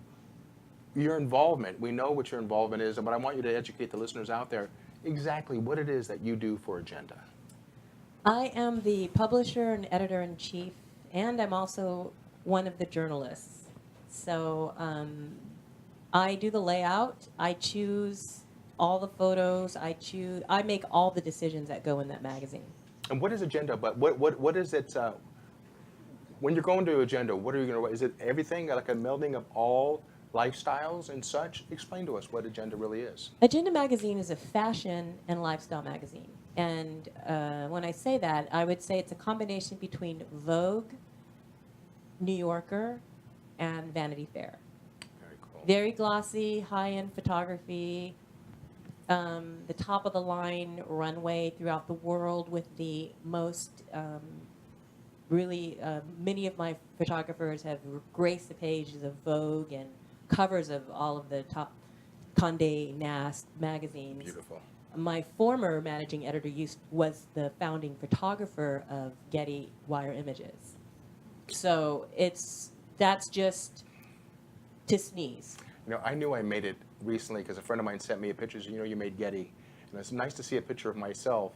your involvement. We know what your involvement is, but I want you to educate the listeners out there exactly what it is that you do for Agenda. I am the publisher and editor-in-chief, and I'm also one of the journalists. So I do the layout. I choose all the photos. I make all the decisions that go in that magazine. And what is Agenda? But what is it? When you're going to Agenda, what are you going to? Is it everything like a melding of all lifestyles and such? Explain to us what Agenda really is. Agenda magazine is a fashion and lifestyle magazine. And when I say that, I would say it's a combination between Vogue, New Yorker, and Vanity Fair. Very cool. Very glossy, high-end photography, the top-of-the-line runway throughout the world with the most, many of my photographers have graced the pages of Vogue and covers of all of the top Condé Nast magazines. Beautiful. My former managing editor was the founding photographer of Getty Wire Images. So that's just to sneeze. I knew I made it recently because a friend of mine sent me a picture. You made Getty, and it's nice to see a picture of myself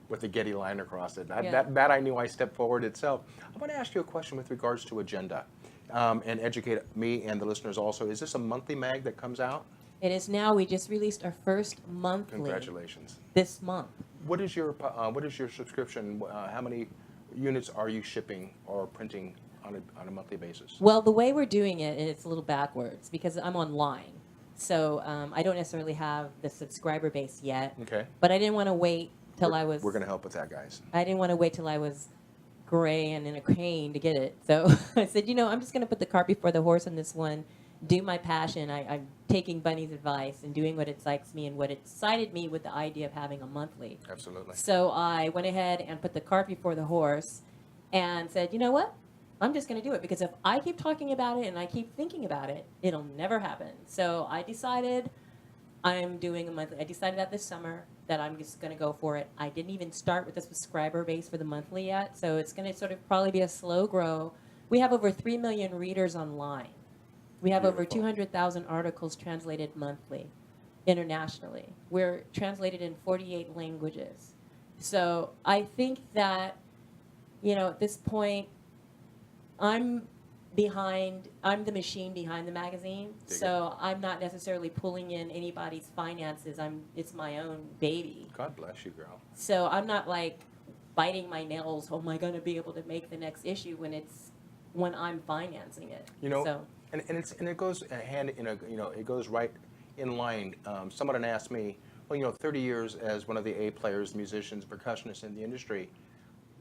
with the Getty line across it. That I knew I stepped forward itself. I want to ask you a question with regards to Agenda, and educate me and the listeners also. Is this a monthly mag that comes out? It is now. We just released our first monthly. Congratulations. This month. What is your subscription? How many units are you shipping or printing on a monthly basis? Well, the way we're doing it, it's a little backwards because I'm online. So I don't necessarily have the subscriber base yet. Okay. But I didn't want to wait till I was... We're going to help with that, guys. I didn't want to wait till I was gray and in a crane to get it. So I said, I'm just going to put the cart before the horse on this one, do my passion. I'm taking Bunny's advice and doing what excites me and what excited me with the idea of having a monthly. Absolutely. So I went ahead and put the cart before the horse and said, you know what? I'm just going to do it because if I keep talking about it and I keep thinking about it, it'll never happen. So I decided I'm doing a monthly. I decided that this summer that I'm just going to go for it. I didn't even start with the subscriber base for the monthly yet, so it's going to sort of probably be a slow grow. We have over 3 million readers online. We have over Beautiful. 200,000 articles translated monthly, internationally. We're translated in 48 languages. So I think that, at this point, I'm the machine behind the magazine, so I'm not necessarily pulling in anybody's finances. It's my own baby. God bless you, girl. So I'm not like biting my nails, am I going to be able to make the next issue when I'm financing it? So. And it goes hand in it goes right in line. Someone asked me, 30 years as one of the A players, musicians, percussionists in the industry,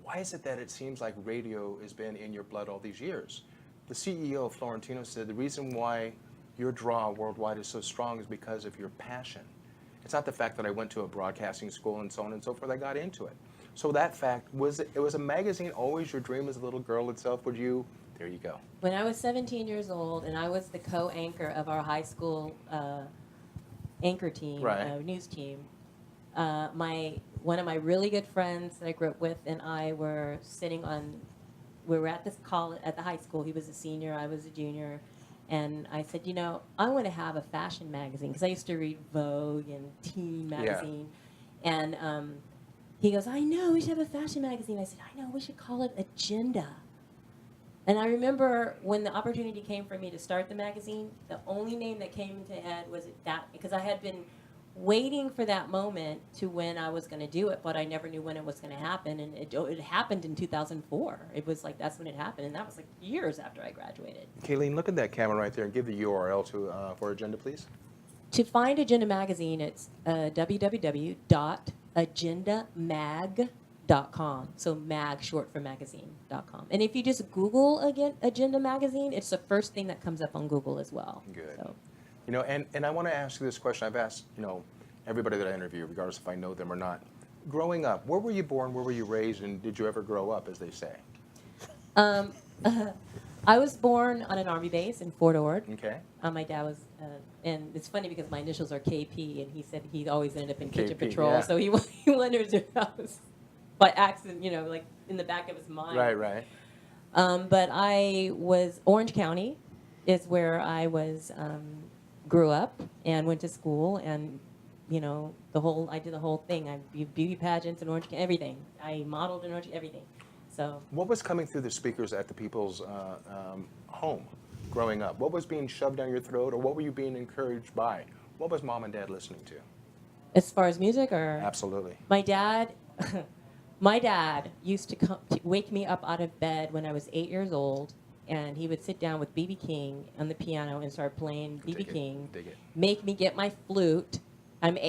why is it that it seems like radio has been in your blood all these years? The CEO, Florentino, said the reason why your draw worldwide is so strong is because of your passion. It's not the fact that I went to a broadcasting school and so on and so forth. I got into it. So that fact, was a magazine always your dream as a little girl itself? There you go. When I was 17 years old and I was the co-anchor of our high school anchor team, Right. News team, one of my really good friends that I grew up with and I were we were at the high school. He was a senior, I was a junior, and I said, I want to have a fashion magazine because I used to read Vogue and Teen magazine, and he goes, I know, we should have a fashion magazine. I said, I know, we should call it Agenda. And I remember when the opportunity came for me to start the magazine, the only name that came into head was that, because I had been waiting for that moment to when I was going to do it, but I never knew when it was going to happen. And it happened in 2004. It was like, that's when it happened. And that was like years after I graduated. Kaylene, look at that camera right there and give the URL for Agenda, please. To find Agenda Magazine, it's www.agendamag.com. So mag, short for magazine.com. And if you just Google Agenda Magazine, it's the first thing that comes up on Google as well. Good. So. And I want to ask you this question. I've asked, everybody that I interview, regardless if I know them or not. Growing up, where were you born, where were you raised, and did you ever grow up, as they say? I was born on an Army base in Fort Ord. Okay. My dad was, and it's funny because my initials are KP, and he said he always ended up in Kitchen KP, Patrol, yeah. so he wondered if I was by accident, like in the back of his mind. Right. But I was, Orange County is where I grew up and went to school, and I did the whole thing. I did beauty pageants in Orange County, everything. I modeled in Orange, everything. So. What was coming through the speakers at the people's home growing up? What was being shoved down your throat, or what were you being encouraged by? What was mom and dad listening to? As far as music, or? Absolutely. My dad used to wake me up out of bed when I was 8 years old, and he would sit down with B.B. King on the piano and start playing B.B. King, Dig it. make me get my flute. I'm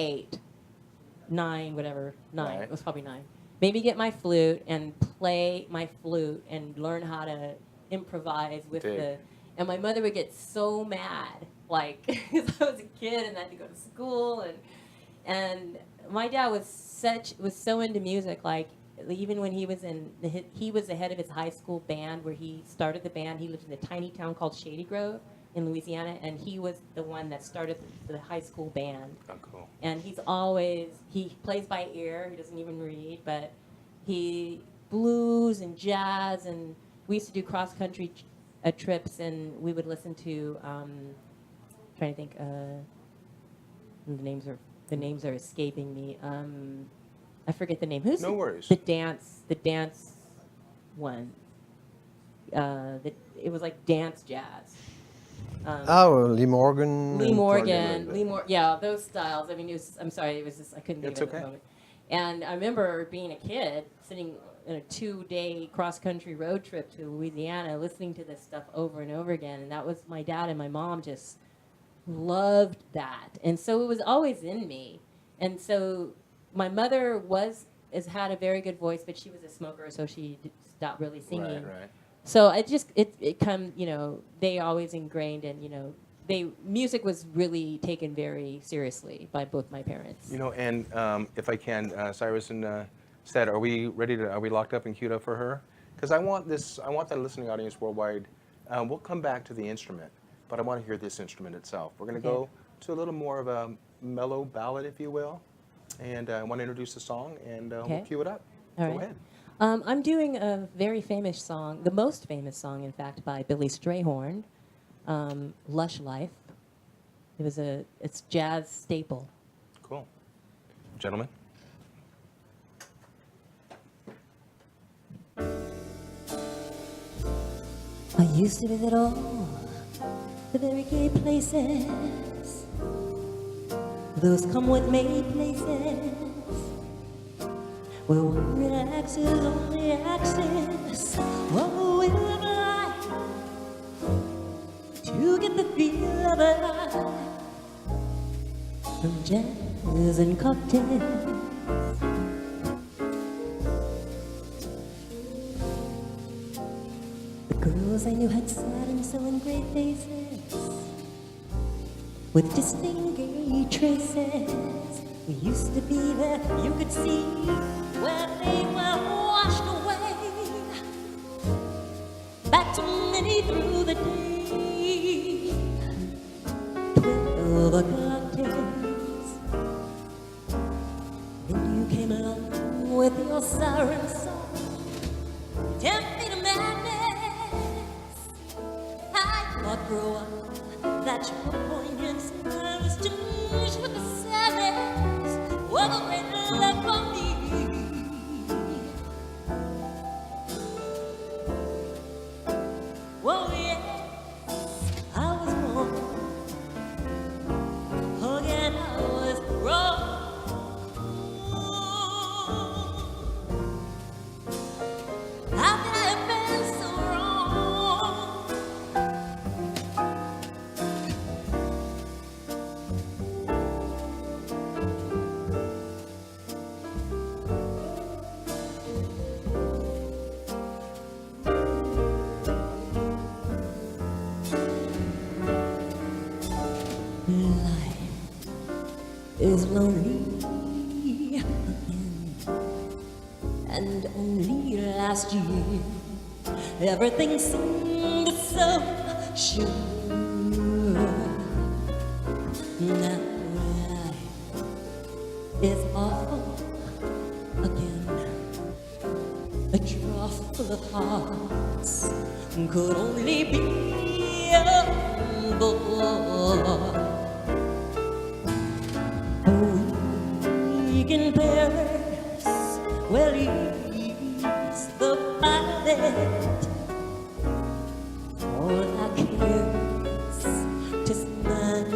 9, whatever, 9. Right. It was probably 9. Made me get my flute and play my flute and learn how to improvise with Dig. and my mother would get so mad, like, because I was a kid and I had to go to school, and my dad was so into music, like, even when he was he was the head of his high school band where he started the band. He lived in a tiny town called Shady Grove, in Louisiana, and he was the one that started the high school band. Oh, cool. And he plays by ear. He doesn't even read, but he blues and jazz, and we used to do cross country trips, and we would listen to. Trying to think, the names are escaping me. I forget the name. Who's No worries. The dance one. It was like dance jazz. Lee Morgan. Yeah, those styles. I mean, I'm sorry, it was just, I couldn't think It's of it at okay. the moment. And I remember being a kid, sitting in a 2-day cross-country road trip to Louisiana, listening to this stuff over and over again. And that was my dad and my mom just loved that. And so it was always in me. And so my mother had a very good voice, but she was a smoker, so she stopped really singing. Right. So it come, they always ingrained, and music was really taken very seriously by both my parents. And if I can, Cyrus and Seth, are we locked up and queued up for her? Because I want that listening audience worldwide. We'll come back to the instrument, but I want to hear this instrument itself. We're going to go to a little more of a mellow ballad, if you will. And I want to introduce the song, and we'll cue it up. All Go right. ahead. I'm doing a very famous song, the most famous song, in fact, by Billy Strayhorn, "Lush Life." It's jazz staple. Cool. Gentlemen. I used to visit all the very gay places, those come-with-me places, where one relaxes on the axis of the wheel of life to get the feel of life from jazz and cocktails. The girls I knew had sad and sullen gray faces with distinct gay traces. We used to be there, you could see where they were washed away. Back to many through the day. 12 o'clock days. Then you came along with your siren song. Tempt me to madness. I thought for a while that your poignant smile was tinged with the sadness of a great love for me. Oh yes, I was wrong. Again I was wrong. How could I have been so wrong? Life is lonely again, and only last year everything seemed so sure. Now life is awful again. A trough full of hearts could only be a boy. A week in Paris, well, he's the pilot. All I care is to smile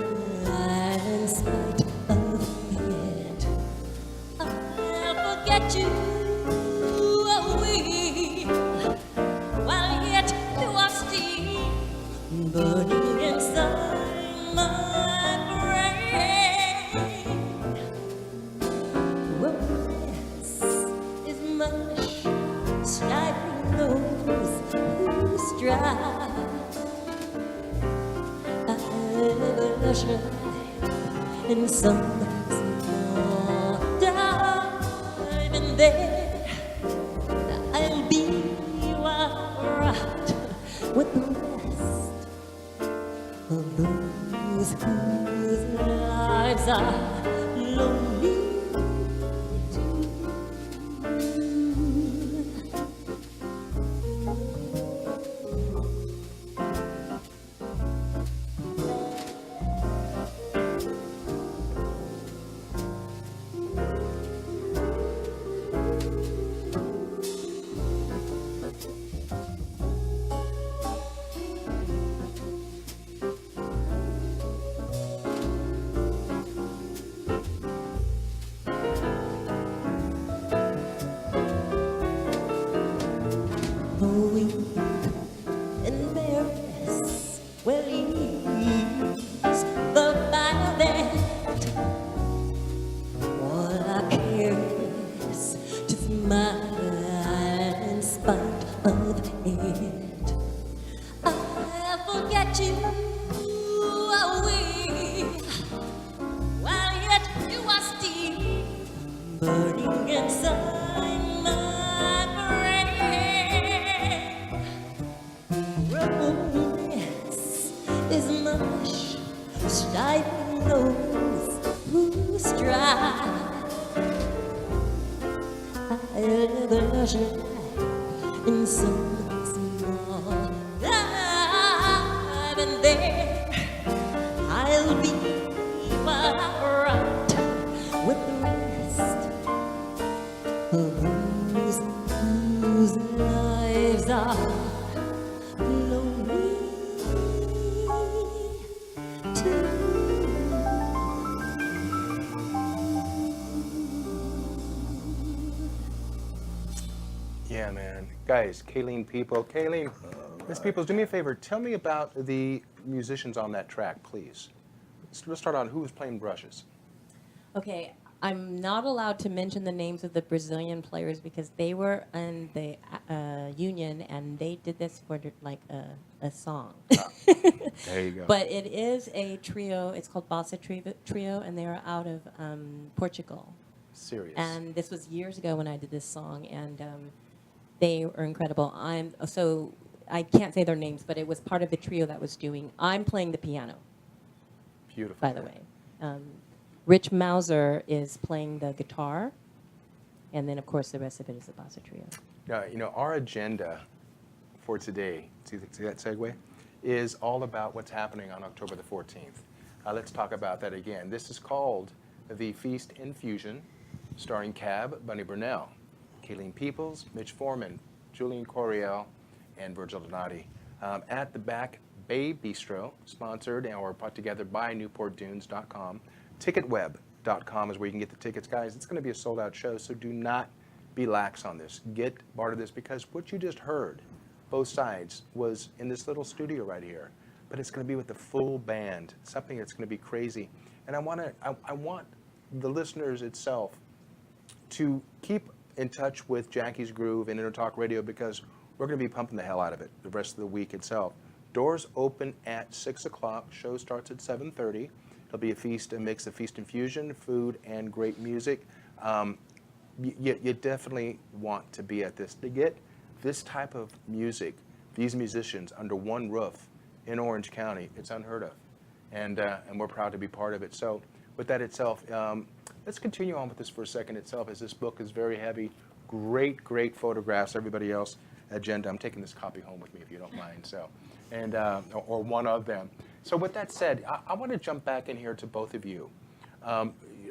in spite of it. I'll forget you a week, while yet you are still burning inside my brain. Romance is much stifling those who strive. I blush in some small dive, and there I'll be right with the rest whose lives are lonely too. Going embarrassed, well, ease the fire that all I care is to smile in spite of it. I forget you away while yet you are still burning inside my brain. Romance is mush, stifling those who strive. I'll blush in some small life, and there I'll be while I right with the rest of whose lives are lonely too. Yeah, man. Guys, Kaylene Peoples. Kaylene, Miss Peoples, do me a favor. Tell me about the musicians on that track, please. Let's start on who was playing brushes. Okay, I'm not allowed to mention the names of the Brazilian players because they were in the union and they did this for like a song. There you go. But it is a trio. It's called Bossa Trio, and they are out of Portugal. Serious. And this was years ago when I did this song, and they were incredible. So I can't say their names, but it was part of the trio that was doing. I'm playing the piano, Beautiful. by the way. Rich Mauser is playing the guitar, and then of course the rest of it is the Bossa Trio. You know, our agenda for today, see that segue, is all about what's happening on October the 14th. Let's talk about that again. This is called the Feast in Fusion, starring Cab, Bunny Brunel, Kaylene Peoples, Mitch Foreman, Julian Coriel, and Virgil Donati. At the Back Bay Bistro, sponsored or put together by NewportDunes.com. Ticketweb.com is where you can get the tickets. Guys, it's going to be a sold-out show, so do not be lax on this. Get part of this, because what you just heard, both sides, was in this little studio right here. But it's going to be with the full band, something that's going to be crazy. And I want the listeners itself to keep in touch with Jackie's Groove and EnterTalk Radio, because we're going to be pumping the hell out of it the rest of the week itself. Doors open at 6 o'clock. Show starts at 7:30. It'll be a mix of feast and fusion, food, and great music. You definitely want to be at this. To get this type of music, these musicians under one roof in Orange County, it's unheard of. And we're proud to be part of it. So with that itself, let's continue on with this for a second itself, as this book is very heavy. Great photographs. Everybody else, agenda. I'm taking this copy home with me if you don't mind. So, and or one of them. So with that said, I want to jump back in here to both of you.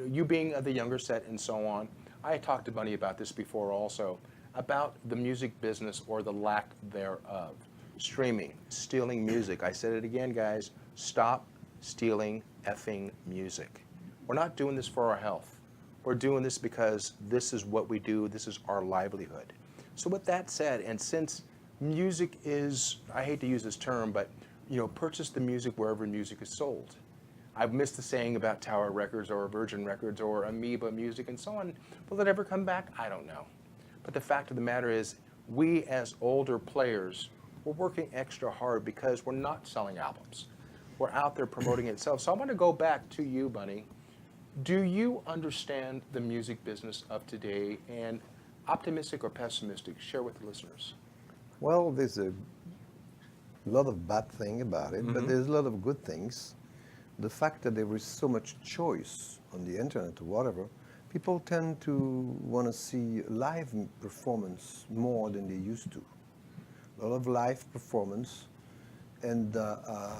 You being the younger set and so on, I talked to Bunny about this before also, about the music business or the lack thereof. Streaming, stealing music. I said it again, guys. Stop stealing effing music. We're not doing this for our health. We're doing this because this is what we do. This is our livelihood. So with that said, and since music is, I hate to use this term, but purchase the music wherever music is sold. I've missed the saying about Tower Records or Virgin Records or Amoeba Music and so on. Will it ever come back? I don't know. But the fact of the matter is, we as older players, we're working extra hard because we're not selling albums. We're out there promoting itself. So I want to go back to you, Bunny. Do you understand the music business of today, and optimistic or pessimistic? Share with the listeners. Well, there's a lot of bad thing about it, but there's a lot of good things. the fact that there is so much choice on the internet or whatever, people tend to want to see live performance more than they used to. A lot of live performance, and I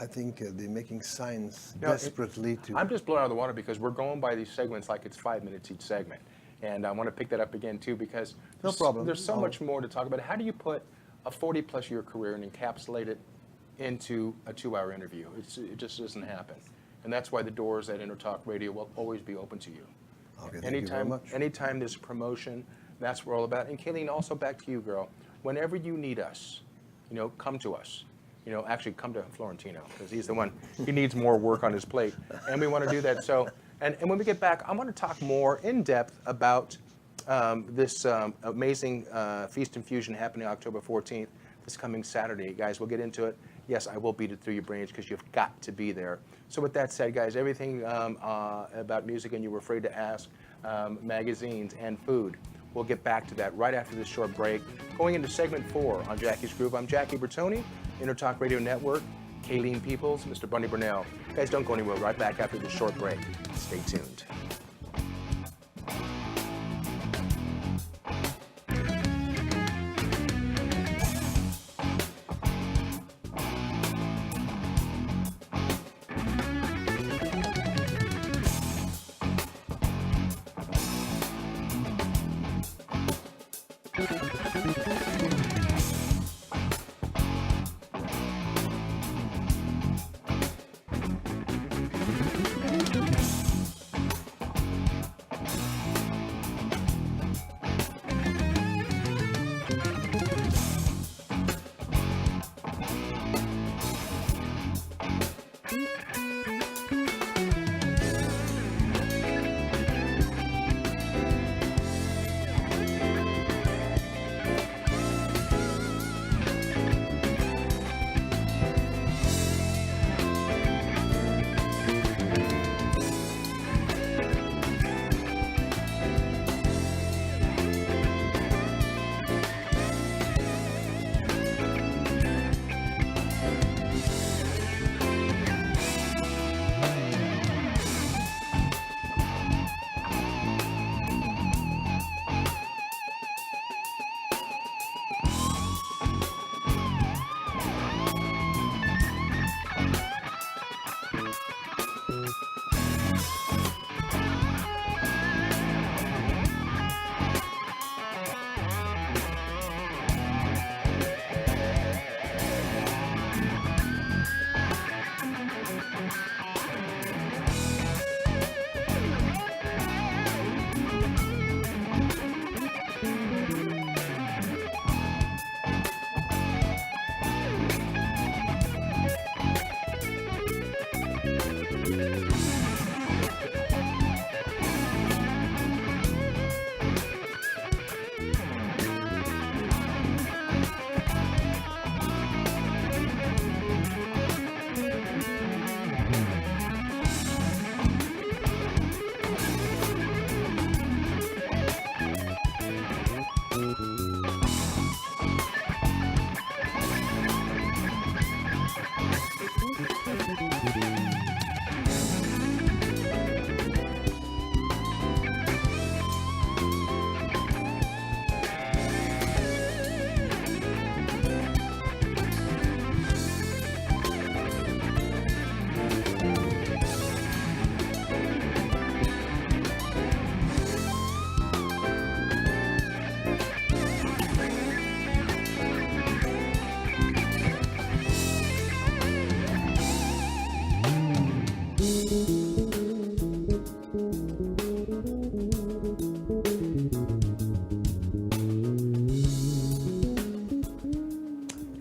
think they're making signs desperately to. I'm just blown out of the water because we're going by these segments like it's 5 minutes each segment. And I want to pick that up again, too, because No problem. there's so much more to talk about. How do you put a 40-plus year career and encapsulate it into a 2-hour interview? It just doesn't happen. And that's why the doors at EnterTalk Radio will always be open to you. Okay, thank you very much. Anytime there's a promotion, that's what we're all about. And Kaylene, also back to you, girl. Whenever you need us, come to us. Actually come to Florentino, because he's the one, he needs more work on his plate. And we want to do that. So, and when we get back, I want to talk more in depth about this amazing Feast and Fusion happening October 14th, this coming Saturday. Guys, we'll get into it. Yes, I will beat it through your brains because you've got to be there. So with that said, guys, everything about music and you were afraid to ask, magazines and food, we'll get back to that right after this short break. Going into segment 4 on Jackie's Groove, I'm Jackie Bertoni, EnterTalk Radio Network, Kaylene Peoples, Mr. Bunny Brunel. Guys, don't go anywhere. Right back after this short break. Stay tuned.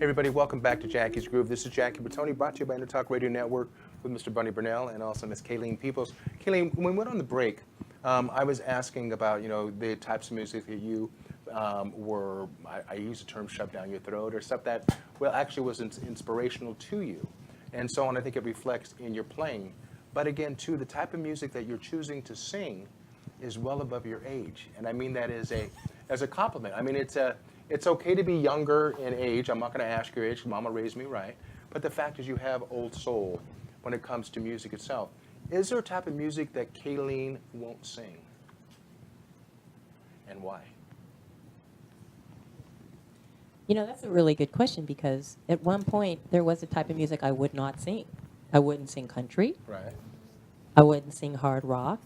Everybody, welcome back to Jackie's Groove. This is Jackie Bertoni, brought to you by EnterTalk Radio Network with Mr. Bunny Brunel and also Miss Kaylene Peoples. Kaylene, when we went on the break, I was asking about, the types of music that you I use the term shoved down your throat, or stuff that, actually was inspirational to you. And so on, I think it reflects in your playing. But again, too, the type of music that you're choosing to sing is well above your age. And I mean that as a compliment. I mean, it's okay to be younger in age. I'm not going to ask your age, 'cause Mama raised me right. but the fact is you have old soul when it comes to music itself. Is there a type of music that Kaylene won't sing? And why? You know, that's a really good question because at one point there was a type of music I would not sing. I wouldn't sing country. Right. I wouldn't sing hard rock.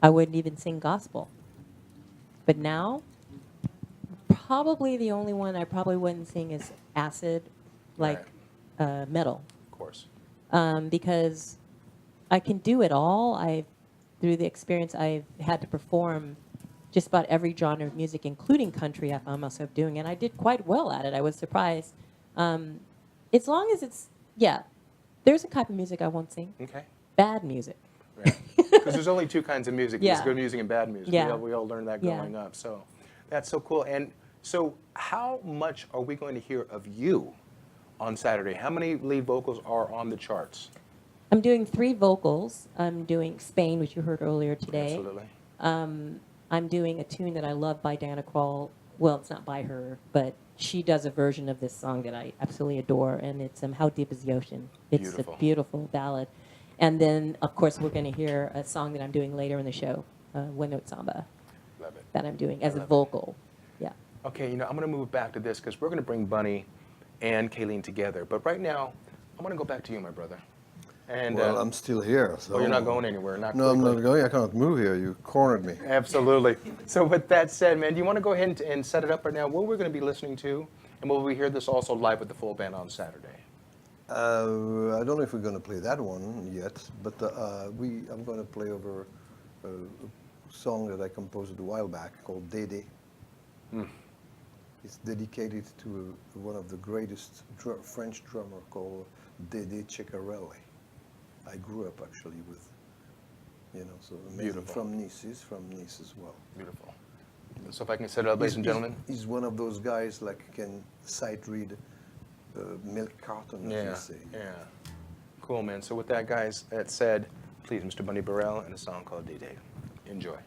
I wouldn't even sing gospel. But now, probably the only one I probably wouldn't sing is acid, like metal. Of course. Because I can do it all. Through the experience, I've had to perform just about every genre of music, including country. I found myself doing it. I did quite well at it. I was surprised. As long as it's, there's a type of music I won't sing. Okay. Bad music. Because there's only two kinds of music. There's Yeah. good music and bad music. Yeah. We all learned that Yeah. growing up. So that's so cool. And so how much are we going to hear of you on Saturday? How many lead vocals are on the charts? I'm doing 3 vocals. I'm doing Spain, which you heard earlier today. Absolutely. I'm doing a tune that I love by Diana Krall. Well, it's not by her, but she does a version of this song that I absolutely adore, and it's How Deep Is the Ocean. It's Beautiful. a beautiful ballad. And then, of course, we're going to hear a song that I'm doing later in the show, One Note Samba, Love it. that I'm doing as a love it. vocal. Yeah. Okay, I'm going to move back to this because we're going to bring Bunny and Kaylene together. But right now, I'm going to go back to you, my brother. And Well, I'm still here. So you're not going anywhere. Not No, I'm quickly. not going. I can't move here. You cornered me. Absolutely. So with that said, man, do you want to go ahead and set it up right now? What we're going to be listening to, and will we hear this also live with the full band on Saturday? I don't know if we're going to play that one yet, but I'm going to play over a song that I composed a while back called Dédé. It's dedicated to one of the greatest French drummer called Dédé Ceccarelli. I grew up actually with, so amazing. Beautiful. From Nice. He's from Nice as well. Beautiful. So if I can set it up, ladies and gentlemen. He's one of those guys like can sight read milk carton, as you say. Yeah. Cool, man. So with that, guys, that said, please, Mr. Bunny Burrell and a song called D-Day. Enjoy.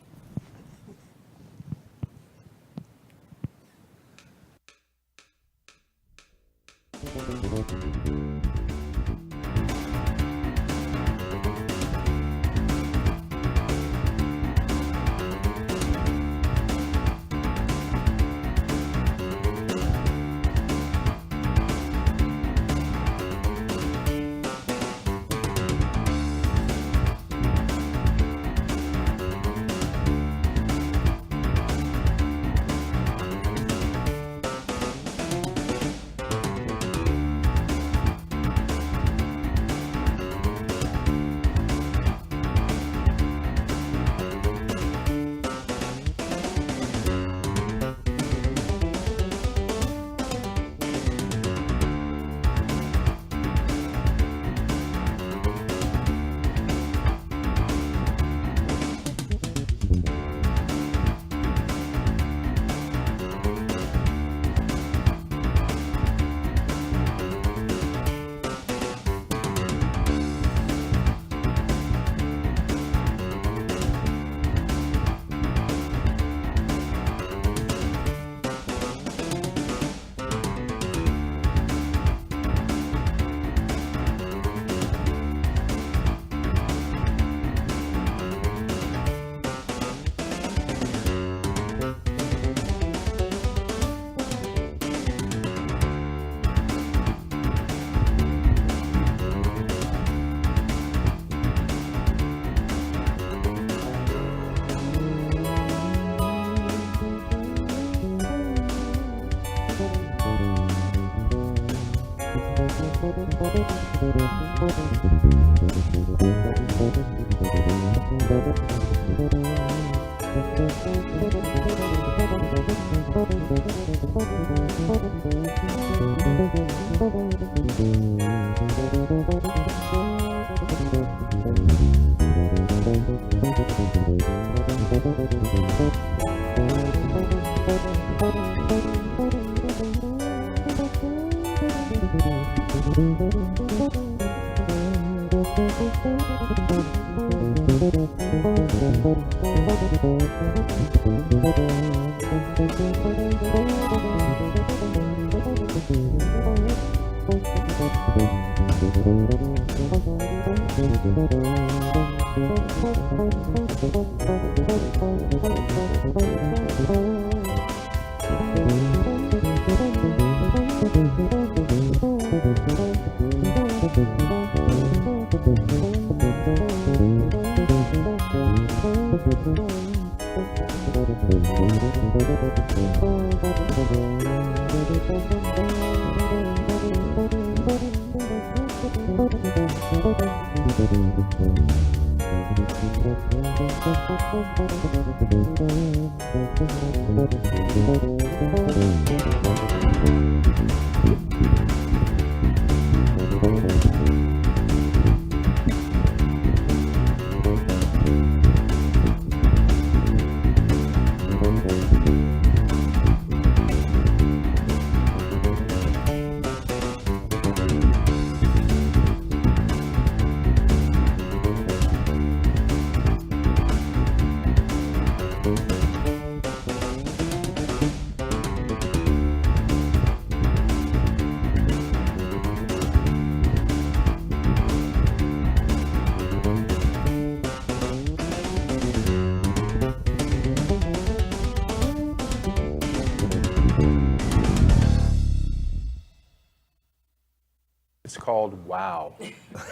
It's called Wow.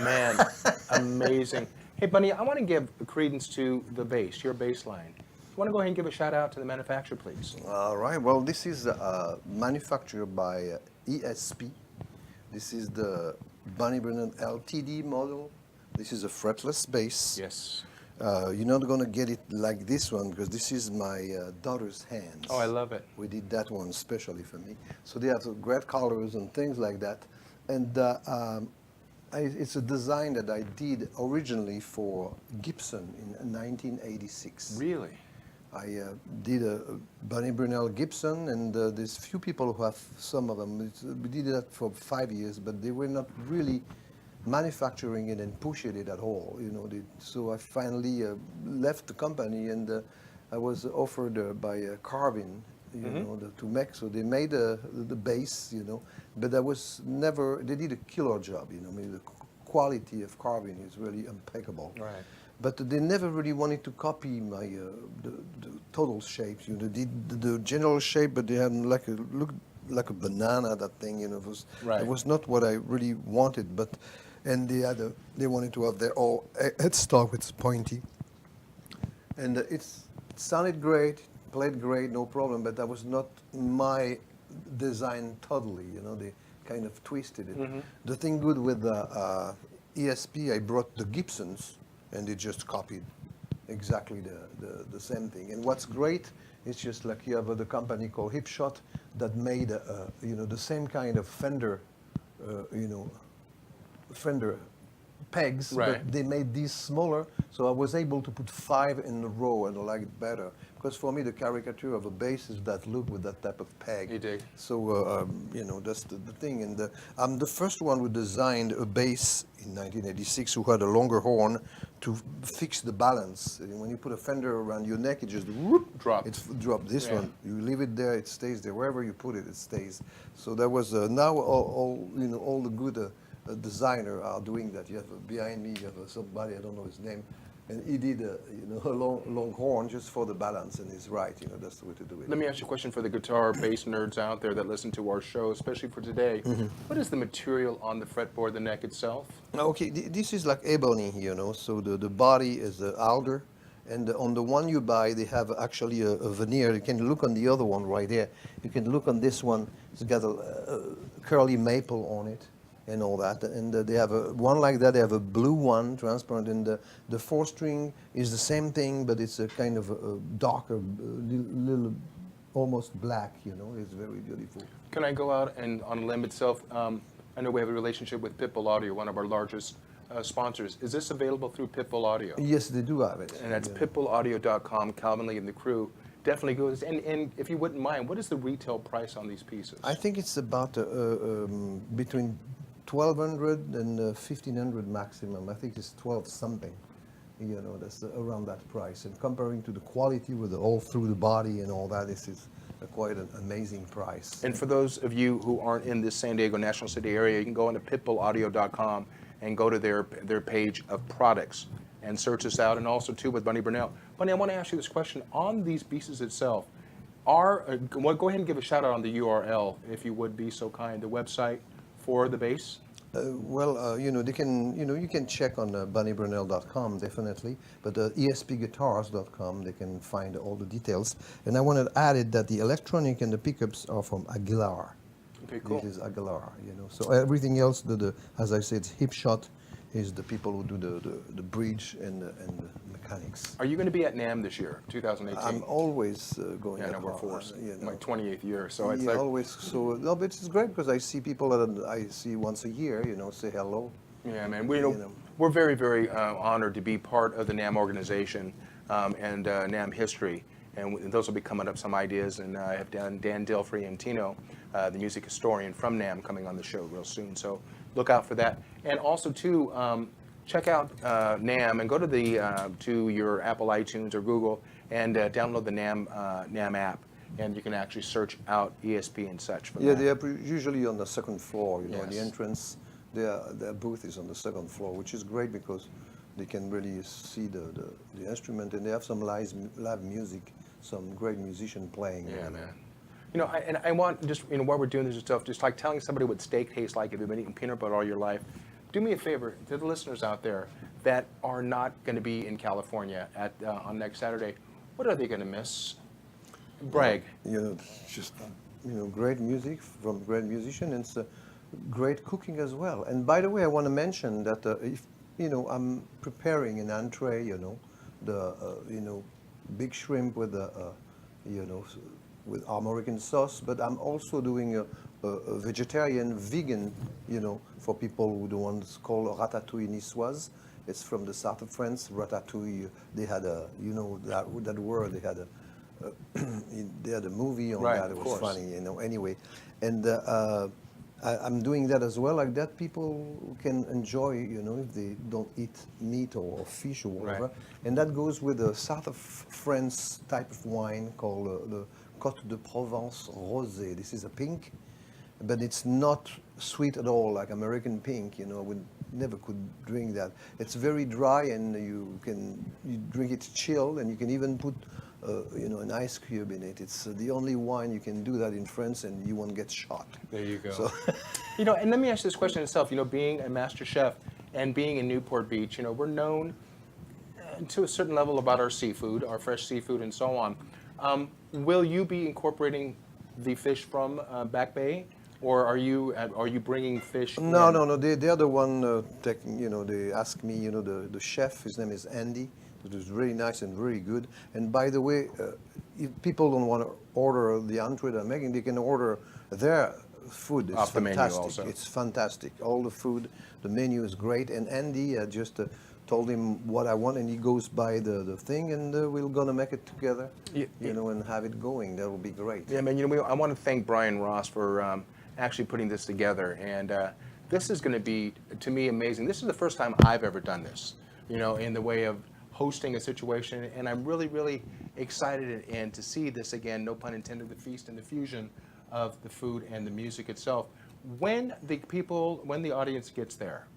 Man, amazing. Hey, Bunny, I want to give credence to the bass, your bass line. You want to go ahead and give a shout out to the manufacturer, please? All right. Well, this is manufactured by ESP. This is the Bunny Brunel LTD model. This is a fretless bass. Yes. You're not going to get it like this one because this is my daughter's hands. Oh, I love it. We did that one especially for me. So they have great colors and things like that. And it's a design that I did originally for Gibson in 1986. Really? I did a Bunny Brunel Gibson, and there's few people who have some of them. We did that for 5 years, but they were not really manufacturing it and pushing it at all. You know, so I finally left the company, and I was offered by Carvin, you know, to make. So they made the bass, you know, but I was never. They did a killer job, you know. I mean, the quality of Carvin is really impeccable. Right. But they never really wanted to copy my the total shapes. You know, they did the general shape, but they had looked like a banana. That thing, you know, it was not what I really wanted. But and they wanted to have their all headstock, which is pointy, and it sounded great, played great, no problem. But that was not my design totally. You know, they kind of twisted it. Mm-hmm. The thing good with the ESP, I brought the Gibsons. And they just copied exactly the same thing. And what's great is just like you have the company called Hipshot that made you know, the same kind of Fender, you know, Fender pegs, but they made these smaller. So I was able to put 5 in a row, and I like it better. Because for me, the caricature of a bass is that look with that type of peg. You dig. So, you know, that's the thing. And I'm the first one who designed a bass in 1986 who had a longer horn to fix the balance. And when you put a Fender around your neck, it just whoop, drop. It's drop. This one, you leave it there, it stays there. Wherever you put it, it stays. So that was now all you know, all the good designer are doing that. You have behind me, you have somebody, I don't know his name, and he did you know, a long horn just for the balance, and he's right. You know, that's the way to do it. Let me ask you a question for the guitar bass nerds out there that listen to our show, especially for today. Mm-hmm. What is the material on the fretboard, the neck itself? Okay, this is like ebony, you know. So the body is alder, and on the one you buy, they have actually a veneer. You can look on the other one right there. You can look on this one. It's got a curly maple on it. And all that, and they have one like that. They have a blue one, transparent, and the 4-string is the same thing, but it's a kind of a darker, little, almost black. You know, it's very beautiful. Can I go out and on a limb itself? I know we have a relationship with Pitbull Audio, one of our largest sponsors. Is this available through Pitbull Audio? Yes, they do have it. And that's pitbullaudio.com. Calvin Lee and the crew definitely goes. And if you wouldn't mind, what is the retail price on these pieces? I think it's about between 1,200 and 1,500 maximum. I think it's 12 something. You know, that's around that price. And comparing to the quality with all through the body and all that, this is quite an amazing price. And for those of you who aren't in this San Diego National City area, you can go into pitbullaudio.com and go to their page of products. and search us out, and also too with Bunny Brunel. Bunny, I want to ask you this question on these pieces itself. Well, go ahead and give a shout out on the URL if you would be so kind. The website for the bass. They can, you can check on bunnybrunel.com definitely, but espguitars.com, they can find all the details. And I want to add it that the electronic and the pickups are from Aguilar. Okay, cool. This is Aguilar, So everything else, as I said, Hipshot is the people who do the bridge and the mechanics. Are you going to be at NAMM this year, 2018? I'm always going. Yeah, at number heart, 4, my 28th year. So it's yeah, like always. So no, but it's great because I see people that I see once a year. Say hello. Yeah, man. We're very, very honored to be part of the NAMM organization and NAMM history. And those will be coming up, some ideas. And I have Dan Delfrey and Tino, the music historian from NAMM, coming on the show real soon. So look out for that. And also, too, check out NAMM and go to your Apple iTunes or Google and download the NAMM app. And you can actually search out ESP and such. From that. They are usually on the second floor. Yes. The entrance. Their booth is on the second floor, which is great because they can really see the instrument, and they have some live music, some great musician playing. Yeah, man. I want just while we're doing this stuff, just like telling somebody what steak tastes like if you've been eating peanut butter all your life. Do me a favor to the listeners out there that are not going to be in California on next Saturday. What are they going to miss? Brag. Great music from great musician, and it's great cooking as well. And by the way, I want to mention that if I'm preparing an entree, the big shrimp with with Armorican sauce, but I'm also doing a vegetarian, vegan, for people who don't want to call ratatouille niçoise. It's from the south of France. Ratatouille. They had that word. They had a movie on Right, that. It of was course. funny, anyway. And I'm doing that as well, like that people can enjoy, if they don't eat meat or fish or whatever. Right. And that goes with a south of France type of wine called the Côte de Provence Rosé. This is a pink, but it's not sweet at all, like American pink. I would never could drink that. It's very dry, and you drink it chilled, and you can even put an ice cube in it. It's the only wine you can do that in France, and you won't get shot. There you go. So, and let me ask you this question itself. Being a master chef and being in Newport Beach, we're known to a certain level about our seafood, our fresh seafood, and so on. Will you be incorporating the fish from Back Bay, or are you bringing fish? No. They're the one taking. They ask me. The chef. His name is Andy. It is really nice and very good. And by the way, if people don't want to order the entree they're making, they can order their food. It's off the menu fantastic. also. It's fantastic. All the food, the menu is great. And Andy just told him what I want, and he goes by the thing, and we're gonna make it together. And have it going. That will be great. Yeah, man. I want to thank Brian Ross for actually putting this together, and this is going to be, to me, amazing. This is the first time I've ever done this. In the way of hosting a situation, and I'm really, really excited and to see this again, no pun intended, the feast and the fusion of the food and the music itself. When the audience gets there,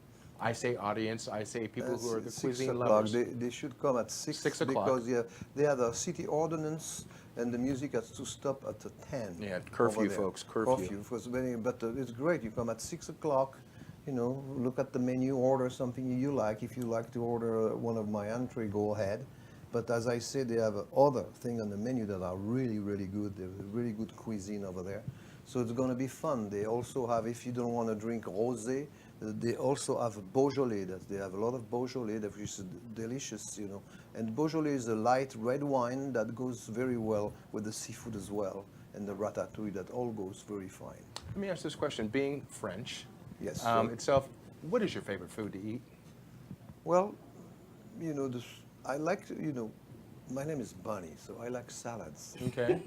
I say audience, I say people who are the 6 cuisine o'clock. lovers. They should come at 6. 6 o'clock. Because they have a city ordinance, and the music has to stop at 10. Yeah, curfew, over there. folks, curfew. But it's great. You come at 6 o'clock. Look at the menu, order something you like. If you like to order one of my entree, go ahead. But as I said, they have other things on the menu that are really, really good. There's really good cuisine over there. So it's going to be fun. They also have, if you don't want to drink rosé, they also have Beaujolais. They have a lot of Beaujolais, which is delicious, And Beaujolais is a light red wine that goes very well with the seafood as well, and the ratatouille. That all goes very fine. Let me ask this question. Being French, Yes. itself, what is your favorite food to eat? Well, I like to, my name is Bunny, so I like salads. Okay,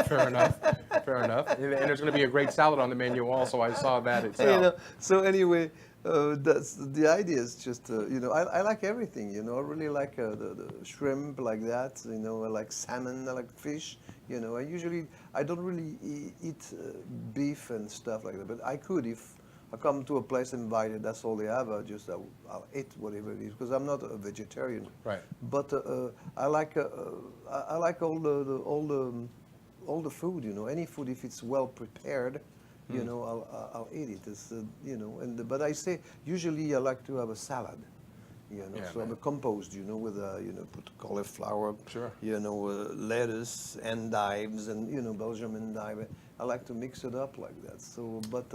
fair enough. And there's going to be a great salad on the menu also. I saw that itself. So anyway, that's the idea. Is just I like everything. I really like the shrimp like that. I like salmon. I like fish. I don't really eat beef and stuff like that. But I could if I come to a place invited, that's all they have. I'll eat whatever it is because I'm not a vegetarian. Right. But I like all the food. You know, any food if it's well prepared, you know, I'll eat it. It's you know, but I say usually I like to have a salad. You know, Yeah, so I'm a composed, you know, with you know, put cauliflower, Sure. you know, lettuce, endives, and you know, Belgium endive. I like to mix it up like that. So, but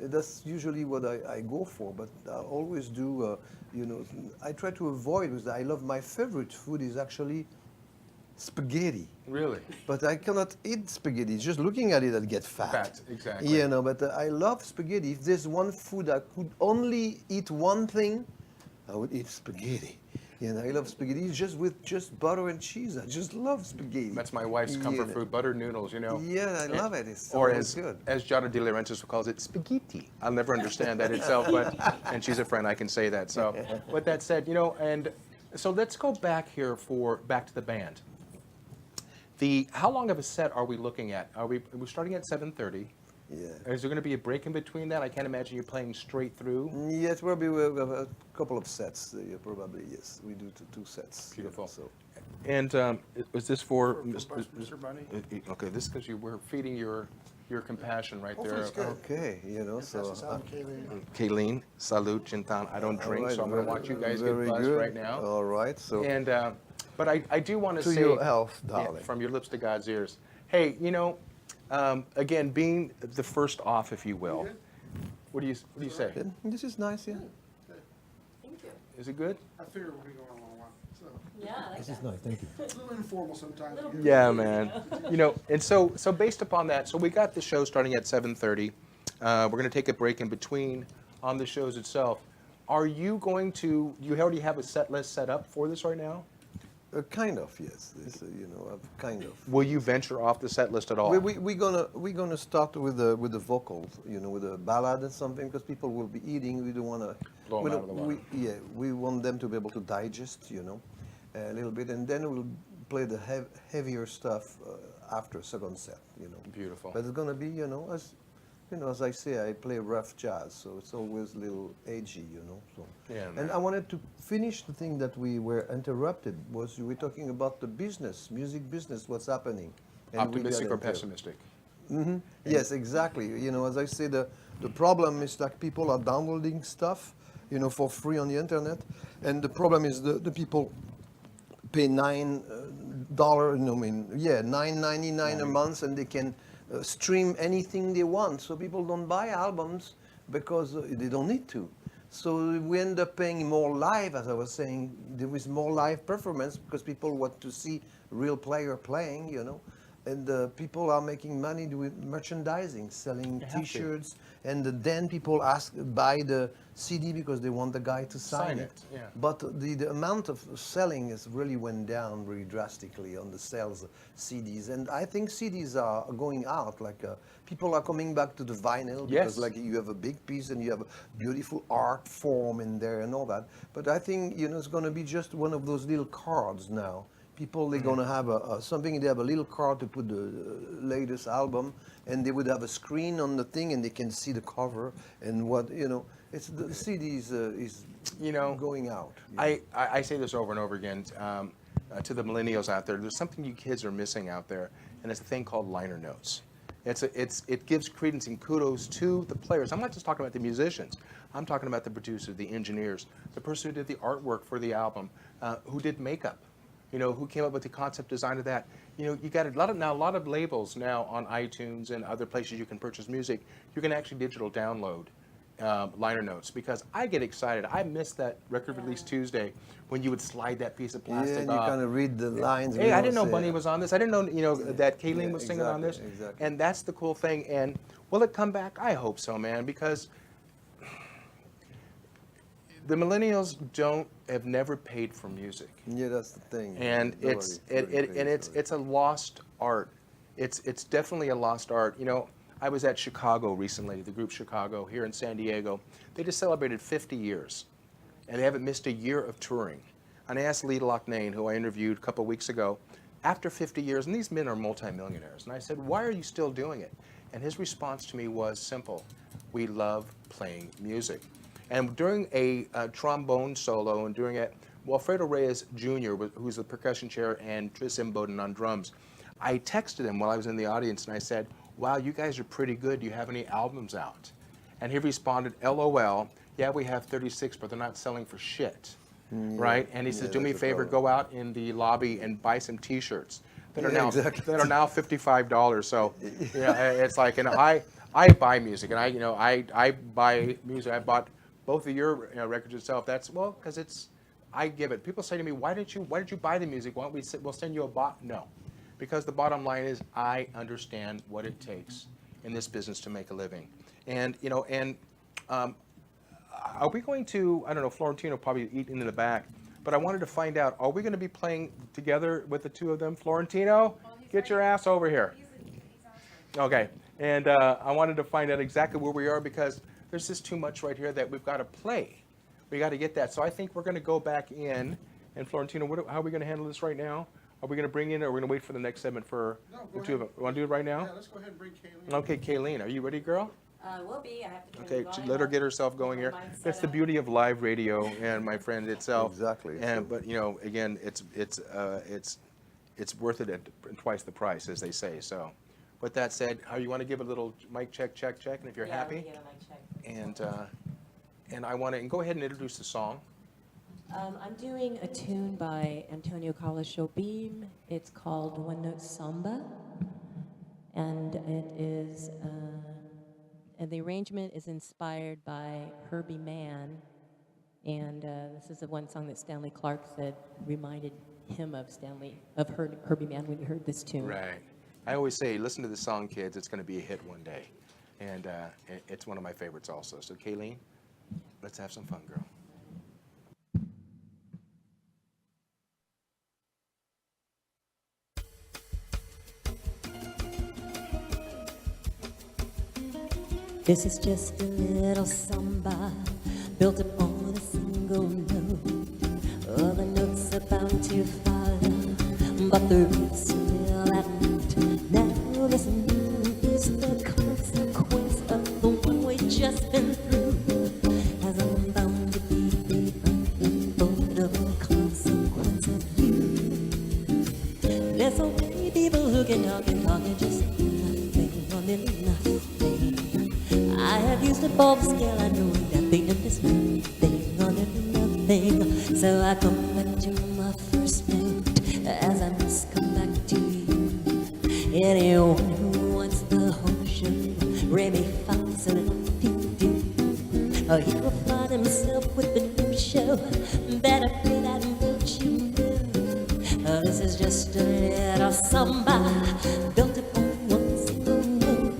that's usually what I go for. But I always do, you know, I try to avoid because I love my favorite food is actually spaghetti. Really? But I cannot eat spaghetti. Just looking at it, I'll get fat. Fat, exactly. You know, but I love spaghetti. If there's one food I could only eat one thing, I would eat spaghetti. You know, I love spaghetti just with just butter and cheese. I just love spaghetti. That's my wife's comfort food, buttered noodles, you know. Yeah, I love it. It's Or always good. as Giada De Laurentiis calls it, spaghetti. I'll never understand that itself, but and she's a friend, I can say that. So, with that said, you know, and so let's go back here back to the band. How long of a set are we looking at? We're starting at 7:30. Yeah. Is there going to be a break in between that? I can't imagine you playing straight through. Yes, probably we'll have a couple of sets. Probably, yes. We do two sets. Beautiful. So. And was this for Mr. Bunny? Okay, this is because you were feeding your compassion right Hopefully there. it's good. Okay, you know, Pass so. this out, Kaylene. Kaylene, salute, Chintan. I don't drink, so I'm going to watch you guys get very buzzed good. right now. All right, so. And but I do want to To say, your health, yeah, darling. from your lips to God's ears. Hey, you know, again, being the first off, if you will. What do you say? Yeah, this is nice, yeah. Thank you. Is it good? I figure we'll be going a long while. So, Yeah, I like that. nice, thank you. it's a little informal sometimes. Yeah, man. You know, and so based upon that, so we got the show starting at 7:30. We're going to take a break in between on the shows itself. Are you going to? You already have a set list set up for this right now? Kind of, yes. It's, you know, kind of. Will you venture off the set list at all? We're gonna start with the vocals, you know, with a ballad or something, because people will be eating. We don't want to Blow 'em out of the water. we want them to be able to digest, you know, a little bit, and then we'll play the heavier stuff after second set, you know. Beautiful. But it's gonna be, you know, as I say, I play rough jazz, so it's always a little edgy, you know. So. Yeah, And man. I wanted to finish the thing that we were interrupted was we were talking about the music business, what's happening. And we got Optimistic or into- pessimistic? Yes, exactly. You know, as I say, the problem is that people are downloading stuff, you know, for free on the internet, and the problem is the people pay $9, no, I mean, yeah, $9.99 a month, and they can stream anything they want. So people don't buy albums because they don't need to. So we end up paying more live, as I was saying. There is more live performance because people want to see real player playing, you know. And people are making money doing merchandising, selling have to. T-shirts, and then people buy the CD because they want the guy to sign it. Yeah. But the amount of selling has really went down really drastically on the sales of CDs, and I think CDs are going out. Like people are coming back to the vinyl because Yes. like you have a big piece and you have a beautiful art form in there and all that. But I think it's going to be just one of those little cards now. People, they're going to have something, they have a little card to put the latest album, and they would have a screen on the thing, and they can see the cover, and what, it's the CD is going out. I say this over and over again to the millennials out there. There's something you kids are missing out there, and it's a thing called liner notes. It gives credence and kudos to the players. I'm not just talking about the musicians. I'm talking about the producers, the engineers, the person who did the artwork for the album, who did makeup. Who came up with the concept design of that. You got a lot of labels now on iTunes and other places you can purchase music. You can actually digital download liner notes, because I get excited. I missed that record release Tuesday when you would slide that piece of plastic Yeah, and you off. kind of read the lines. Hey, I didn't know say, Bunny was on this. I didn't know that Kaylene Yeah, was singing on this. exactly. And that's the cool thing. And will it come back? I hope so, man, because the millennials have never paid for music. Yeah, that's the thing. And Nobody pays for it. it's a lost art. It's definitely a lost art. I was at Chicago recently, the group Chicago here in San Diego. They just celebrated 50 years, and they haven't missed a year of touring. And I asked Lee Loughnane, who I interviewed a couple of weeks ago, after 50 years, and these men are multimillionaires, and I said, why are you still doing it? And his response to me was simple: We love playing music. And during a trombone solo and during it, Wilfredo Reyes Jr., who's the percussion chair, and Tris Imboden on drums, I texted him while I was in the audience and I said, wow, you guys are pretty good. Do you have any albums out? And he responded, LOL, yeah, we have 36, but they're not selling for shit, right? And he says, do me a that's a favor, problem. go out in the lobby and buy some T-shirts that are Yeah, now exactly. that are now $55. So, you know, it's like, and I buy music, and I buy music. I bought both of your records itself. That's because I give it. People say to me, why did you buy the music? Why don't we'll send you a bot? No, because the bottom line is I understand what it takes in this business to make a living, and are we going to? I don't know. Florentino probably eating in the back, but I wanted to find out: are we going to be playing together with the two of them? Florentino, get your ass over here. Okay, and I wanted to find out exactly where we are because there's just too much right here that we've got to play. We got to get that. So I think we're going to go back in. And Florentino, how are we going to handle this right now? Are we going to bring in, or are we going to wait for the next segment for the two of them? Want to do it right now? Yeah, let's go ahead and bring Kaylene. Okay, Kaylene, are you ready, girl? Will be. I have to. Okay, let her get herself going here. That's the beauty of live radio, and my friend itself. Exactly. And but again, it's worth it at twice the price, as they say. So, with that said, how you want to give a little mic check, and if you're happy, and I want to go ahead and introduce the song. I'm doing a tune by Antonio Carlos Jobim. It's called One Note Samba, and it is. And the arrangement is inspired by Herbie Mann, and this is the one song that Stanley Clark said reminded him of Herbie Mann when he heard this tune. Right. I always say, listen to the song, kids. It's going to be a hit one day, and it's one of my favorites also. So, Kaylene, let's have some fun, girl. This is just a little samba built upon a single note. All the notes are bound to follow, but the roots still haven't. Now listen, is the consequence of the one we just been through. As I'm bound to be the unavoidable consequence of you. There's so many people who can talk and just say nothing or nearly nothing. I have used a bulb scale, I know nothing of this nothing or nothing. So I come back to my first note, as I must come back to you. Anyone who wants the whole show, re mi fa sol la ti do. Oh, he will find himself with the new show. Better play that, don't you know? Oh, this is just a little samba built upon one single note.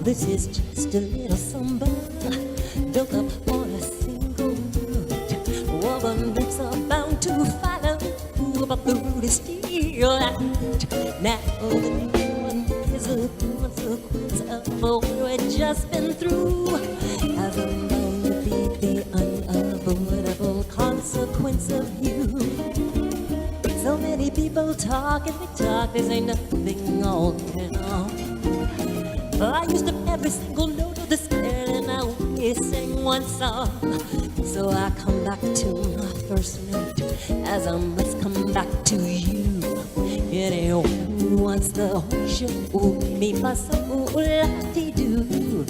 This is just a little samba built up on a single note. Woman lips are bound to follow, but the root is still out. Now the new one is consequence of what we've just been through. As I'm bound to be the unavoidable consequence of you. So many people talk and they talk, they say nothing all can on. I used up every single note of the scale and I only sing one song. So I come back to my first note as I must come back to you. Anyone who wants the whole show, me my soul, la-dee-doo.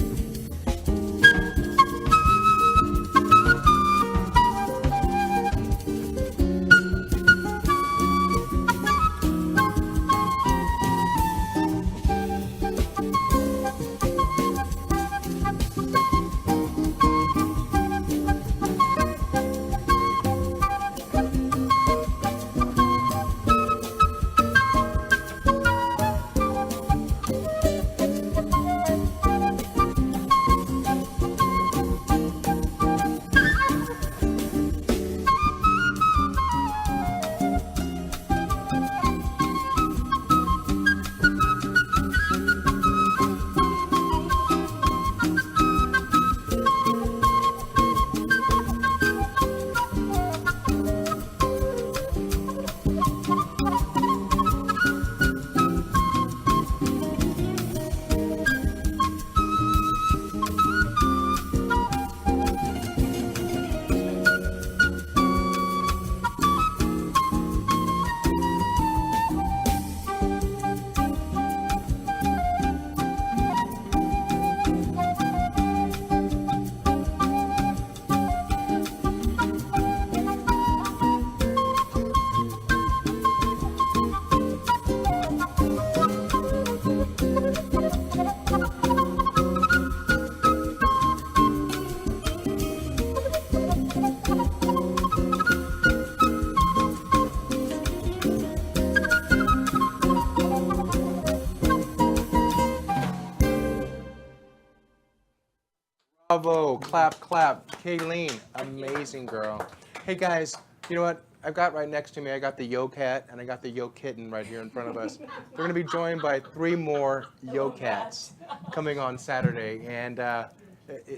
Bravo, clap, clap. Kaylene, amazing girl. Hey guys, you know what? I've got right next to me, I got the Yo Cat and I got the Yo Kitten right here in front of us. We're going to be joined by 3 more Yo Cats coming on Saturday. And,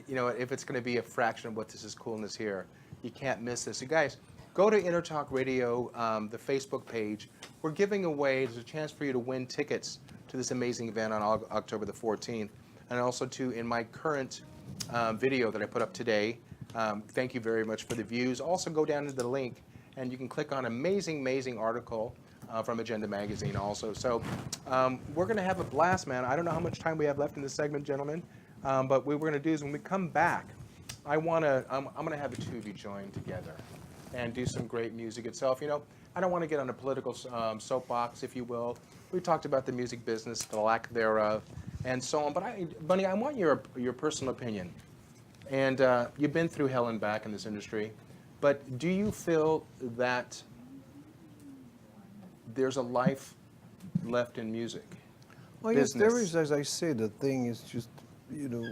you know, if it's going to be a fraction of what this is coolness here, you can't miss this. So guys, go to EnterTalk Radio, the Facebook page. We're giving away, there's a chance for you to win tickets to this amazing event on October the 14th. And also to, in my current video that I put up today. Thank you very much for the views. Also go down to the link and you can click on amazing article from Agenda Magazine also. So we're going to have a blast, man. I don't know how much time we have left in this segment, gentlemen, but what we're going to do is when we come back, I'm going to have the two of you join together and do some great music itself. You know, I don't want to get on a political soapbox, if you will. We talked about the music business, the lack thereof, and so on. But Bunny, I want your personal opinion. And you've been through hell and back in this industry, but do you feel that there's a life left in music? Well, yes, there Business. is, as I say, the thing is just, you know,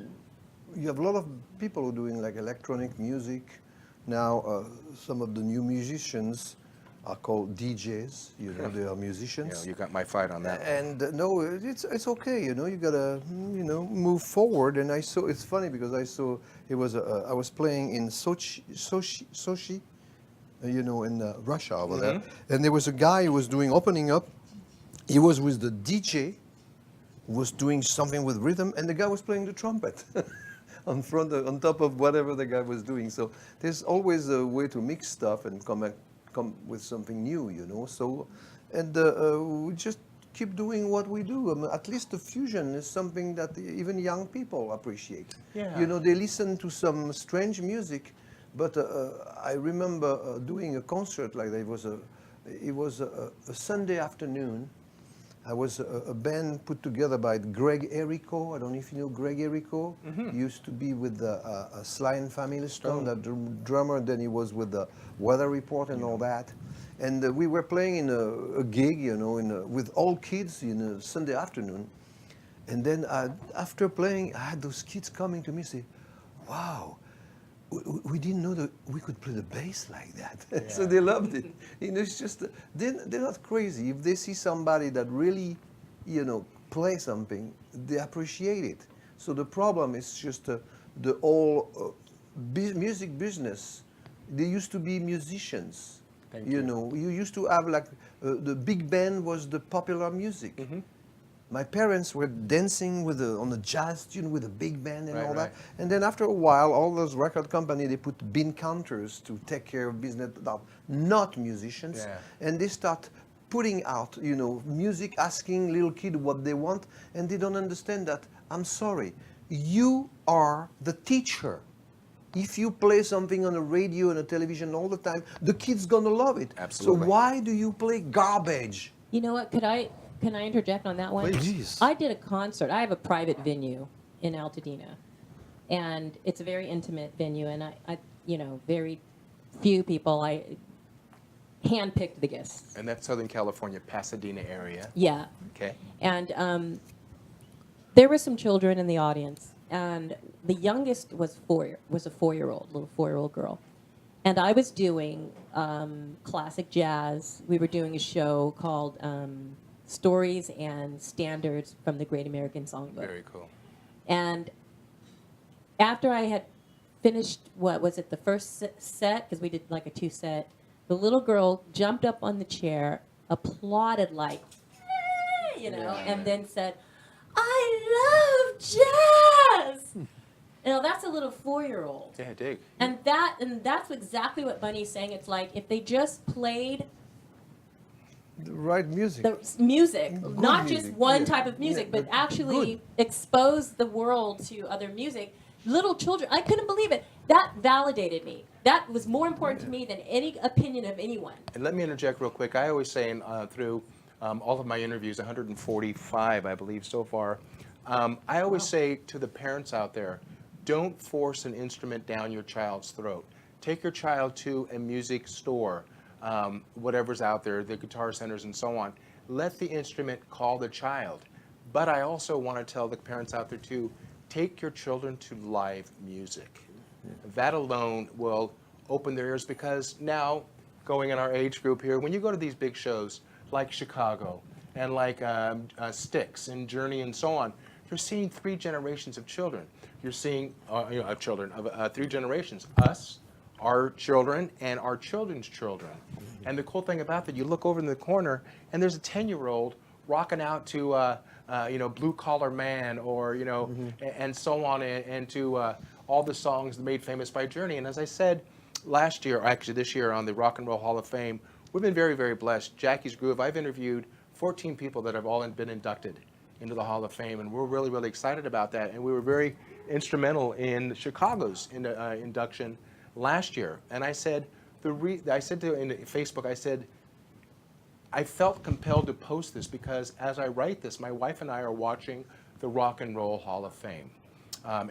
you have a lot of people who are doing like electronic music. Now, some of the new musicians are called DJs, you know, they are musicians. Yeah, you got my fight on that. And no, it's okay, you know, you gotta, you know, move forward. And I saw, it's funny because I saw, I was playing in Sochi, you know, in Russia over there. And there was a guy who was opening up. He was with the DJ, who was doing something with rhythm, and the guy was playing the trumpet. on top of whatever the guy was doing. So there's always a way to mix stuff and come with something new, you know. So, and we just keep doing what we do. I mean, at least the fusion is something that even young people appreciate. Yeah. You know, they listen to some strange music, but I remember doing a concert like that. It was a Sunday afternoon. I was a band put together by Greg Errico. I don't know if you know Greg Errico. He used to be with the Sly and Family Stone, that drummer. Then he was with the Weather Report and all that. And we were playing in a gig, you know, with all kids in a Sunday afternoon. And then after playing, I had those kids coming to me and say, "Wow, we didn't know that we could play the bass like that." Yeah. So they loved it. You know, it's just they're not crazy if they see somebody that really, you know, play something, they appreciate it. So the problem is just the whole music business. They used to be musicians. Thank you you. know, you used to have like the big band was the popular music. Mm-hmm. My parents were dancing on the jazz tune with a big band and Right, all that. right. And then after a while, all those record companies, they put bean counters to take care of business that are not musicians. Yeah. And they start putting out, music, asking little kids what they want, and they don't understand that. I'm sorry, you are the teacher. If you play something on the radio and the television all the time, the kid's gonna love it. Absolutely. So why do you play garbage? You know what? Can I interject on that one? Please. I did a concert. I have a private venue in Altadena, and it's a very intimate venue. And I very few people. I handpicked the guests. And that's Southern California, Pasadena area. Yeah, Okay. and there were some children in the audience, and the youngest was a 4-year-old, little 4-year-old girl. And I was doing classic jazz. We were doing a show called Stories and Standards from the Great American Songbook. Very cool. And after I had finished, the first set, because we did like a 2-set, the little girl jumped up on the chair, applauded like, and then said, "I love jazz." That's a little 4-year-old. Yeah, dig. And that's exactly what Bunny's saying. It's like if they just played The right music. the music, Good not music, just one yeah. type of music, Yeah, but but actually good. expose the world to other music. Little children, I couldn't believe it. That validated me. That was more important to me than any opinion of anyone. And let me interject real quick. I always say through all of my interviews, 145, I believe, so far, I always say to the parents out there, don't force an instrument down your child's throat. Take your child to a music store, whatever's out there, the guitar centers and so on. Let the instrument call the child. But I also want to tell the parents out there too, take your children to live music. That alone will open their ears, because now, going in our age group here, when you go to these big shows like Chicago and like Styx and Journey and so on, you're seeing 3 generations of children. You're seeing children of 3 generations: us, our children, and our children's children. And the cool thing about that, you look over in the corner, and there's a 10-year-old rocking out to Blue Collar Man, or and so on, and to all the songs made famous by Journey. And as I said last year, actually this year, on the Rock and Roll Hall of Fame, we've been very, very blessed. Jackie's Groove, I've interviewed 14 people that have all been inducted into the Hall of Fame, and we're really, really excited about that. And we were very instrumental in Chicago's induction last year. And I said, in Facebook, I said, I felt compelled to post this because as I write this, my wife and I are watching the Rock and Roll Hall of Fame,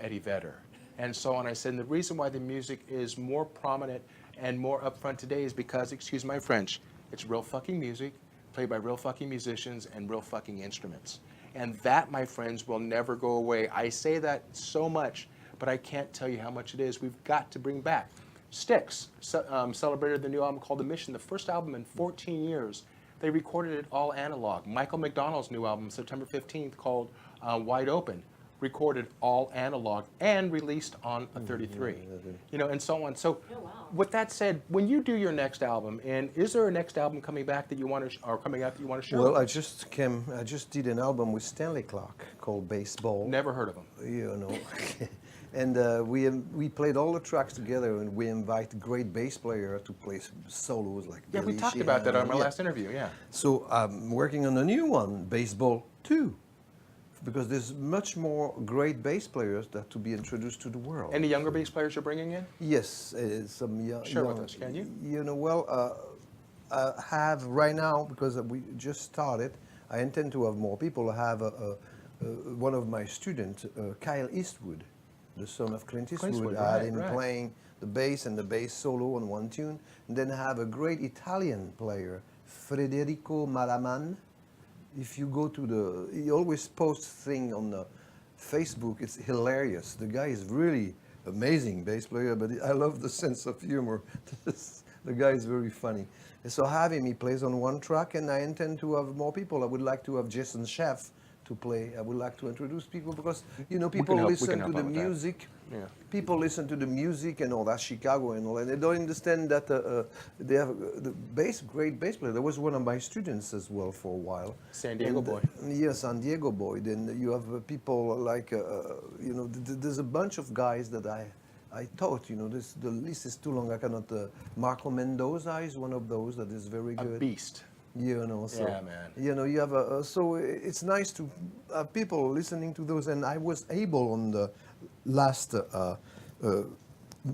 Eddie Vedder, and so on. I said, and the reason why the music is more prominent and more upfront today is because, excuse my French, it's real fucking music, played by real fucking musicians and real fucking instruments. And that, my friends, will never go away. I say that so much, but I can't tell you how much it is. We've got to bring back. Styx celebrated the new album called The Mission, the first album in 14 years. They recorded it all analog. Michael McDonald's new album, September 15th, called Wide Open, recorded all analog and released on a 33, and so on. So, with that said, when you do your next album, and is there a next album coming back that you want to, or coming out that you want to share? Well, I just did an album with Stanley Clarke called Baseball. Never heard of them. And we played all the tracks together, and we invite great bass players to play solos like Yeah, we Billy talked about that on my Sheehan. last interview, yeah. So I'm working on a new one, Baseball 2, because there's much more great bass players that to be introduced to the world. Any younger bass players you're bringing in? Yes, some young. Share with us, can you? I have right now, because we just started, I intend to have more people. I have one of my students, Kyle Eastwood, the son of Clint Eastwood. I had him playing the bass and the bass solo on one tune. And then I have a great Italian player, Federico Malaman. If you go to he always posts things on the Facebook. It's hilarious. The guy is really amazing bass player, but I love the sense of humor. The guy is very funny. And so I have him, he plays on one track, and I intend to have more people. I would like to have Jason Sheff to play. I would like to introduce people because We people can help- we listen can to help the out with that. music. Yeah. People listen to the music and all that, Chicago and all, and they don't understand that they have the great bass player. There was one of my students as well for a while. San Diego And, boy. Yeah, San Diego boy. Then you have people like, there's a bunch of guys that I taught. The list is too long. I cannot. Marco Mendoza is one of those that is very A good. beast. So Yeah, man. you have so it's nice to have people listening to those, and I was able on the last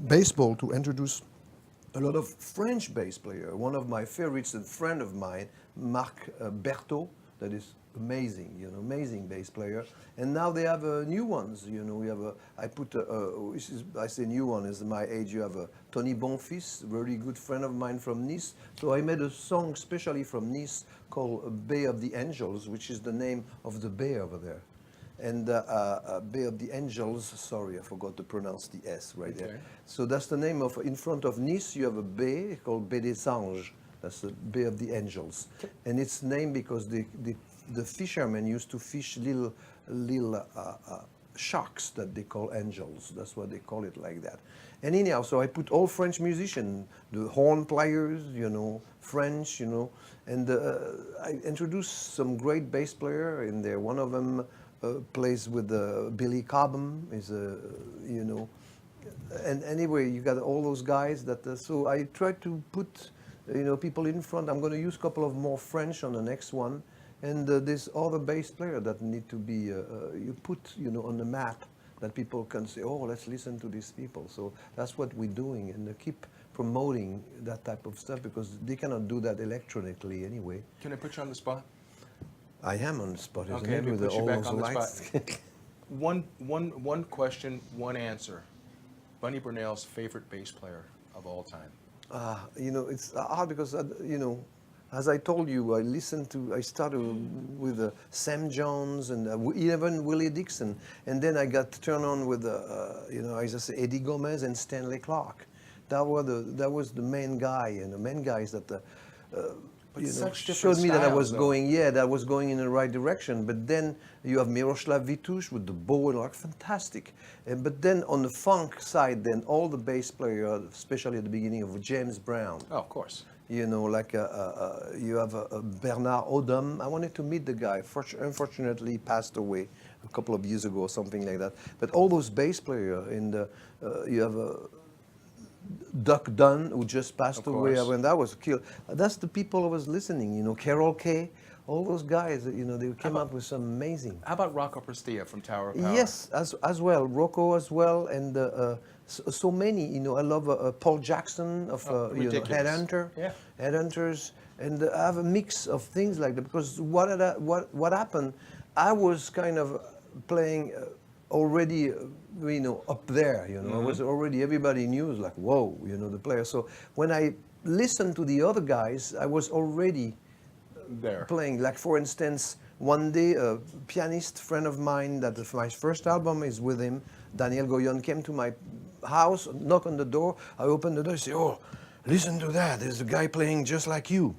baseball to introduce a lot of French bass player. One of my favorites, a friend of mine, Marc Berthaud, that is amazing, amazing bass player. And now they have new ones, we have I say new one is my age. You have Tony Bonfils, a very good friend of mine from Nice. So I made a song specially from Nice called Bay of the Angels, which is the name of the bay over there. And Bay of the Angels, sorry, I forgot to pronounce the S right there. Okay. So that's the name of, in front of Nice, you have a bay called Baie des Anges. That's the Bay of the Angels. And it's named because the fishermen used to fish little sharks that they call angels. That's why they call it like that. And anyhow, so I put all French musicians, the horn players, French, and I introduced some great bass player in there. One of them plays with Billy Cobham, is and anyway, you got all those guys that. So I try to put, people in front. I'm going to use a couple of more French on the next one, and there's other bass player that need to be you put, on the map that people can say, oh, let's listen to these people. So that's what we're doing, and keep promoting that type of stuff because they cannot do that electronically anyway. Can I put you on the spot? I am on the spot, isn't Okay, it? let me With put you all back those on the lights. spot. One question, one answer. Bunny Brunel's favorite bass player of all time. It's hard because, as I told you, I started with Sam Jones and even Willie Dixon. And then I got turned on with, I just say Eddie Gomez and Stanley Clark. That was the main guy, and the main guys that, such different showed me that I was styles, though. going in the right direction. But then you have Miroslav Vitouš with the bow and fantastic. But then on the funk side, then all the bass players, especially at the beginning of James Brown. Oh, of course. You have Bernard Odom. I wanted to meet the guy. Unfortunately, he passed away a couple of years ago or something like that. But all those bass players, you have Duck Dunn, who just passed Of away course. when that was killed. That's the people who was listening, Carol Kay, all those guys, they came up with some amazing. How about Rocco Prestia from Tower of Power? Yes, as well, Rocco as well, and so many. I love Paul Jackson of ridiculous. Headhunter, Yeah. Headhunters, and I have a mix of things like that because what happened? I was kind of playing already, up there. I was already, everybody knew, like, whoa, the player. So when I listened to the other guys, I was already There. playing. Like, for instance, one day a pianist friend of mine that my first album is with him, Daniel Goyon, came to my house, knocked on the door. I opened the door, I said, oh, listen to that, there's a guy playing just like you.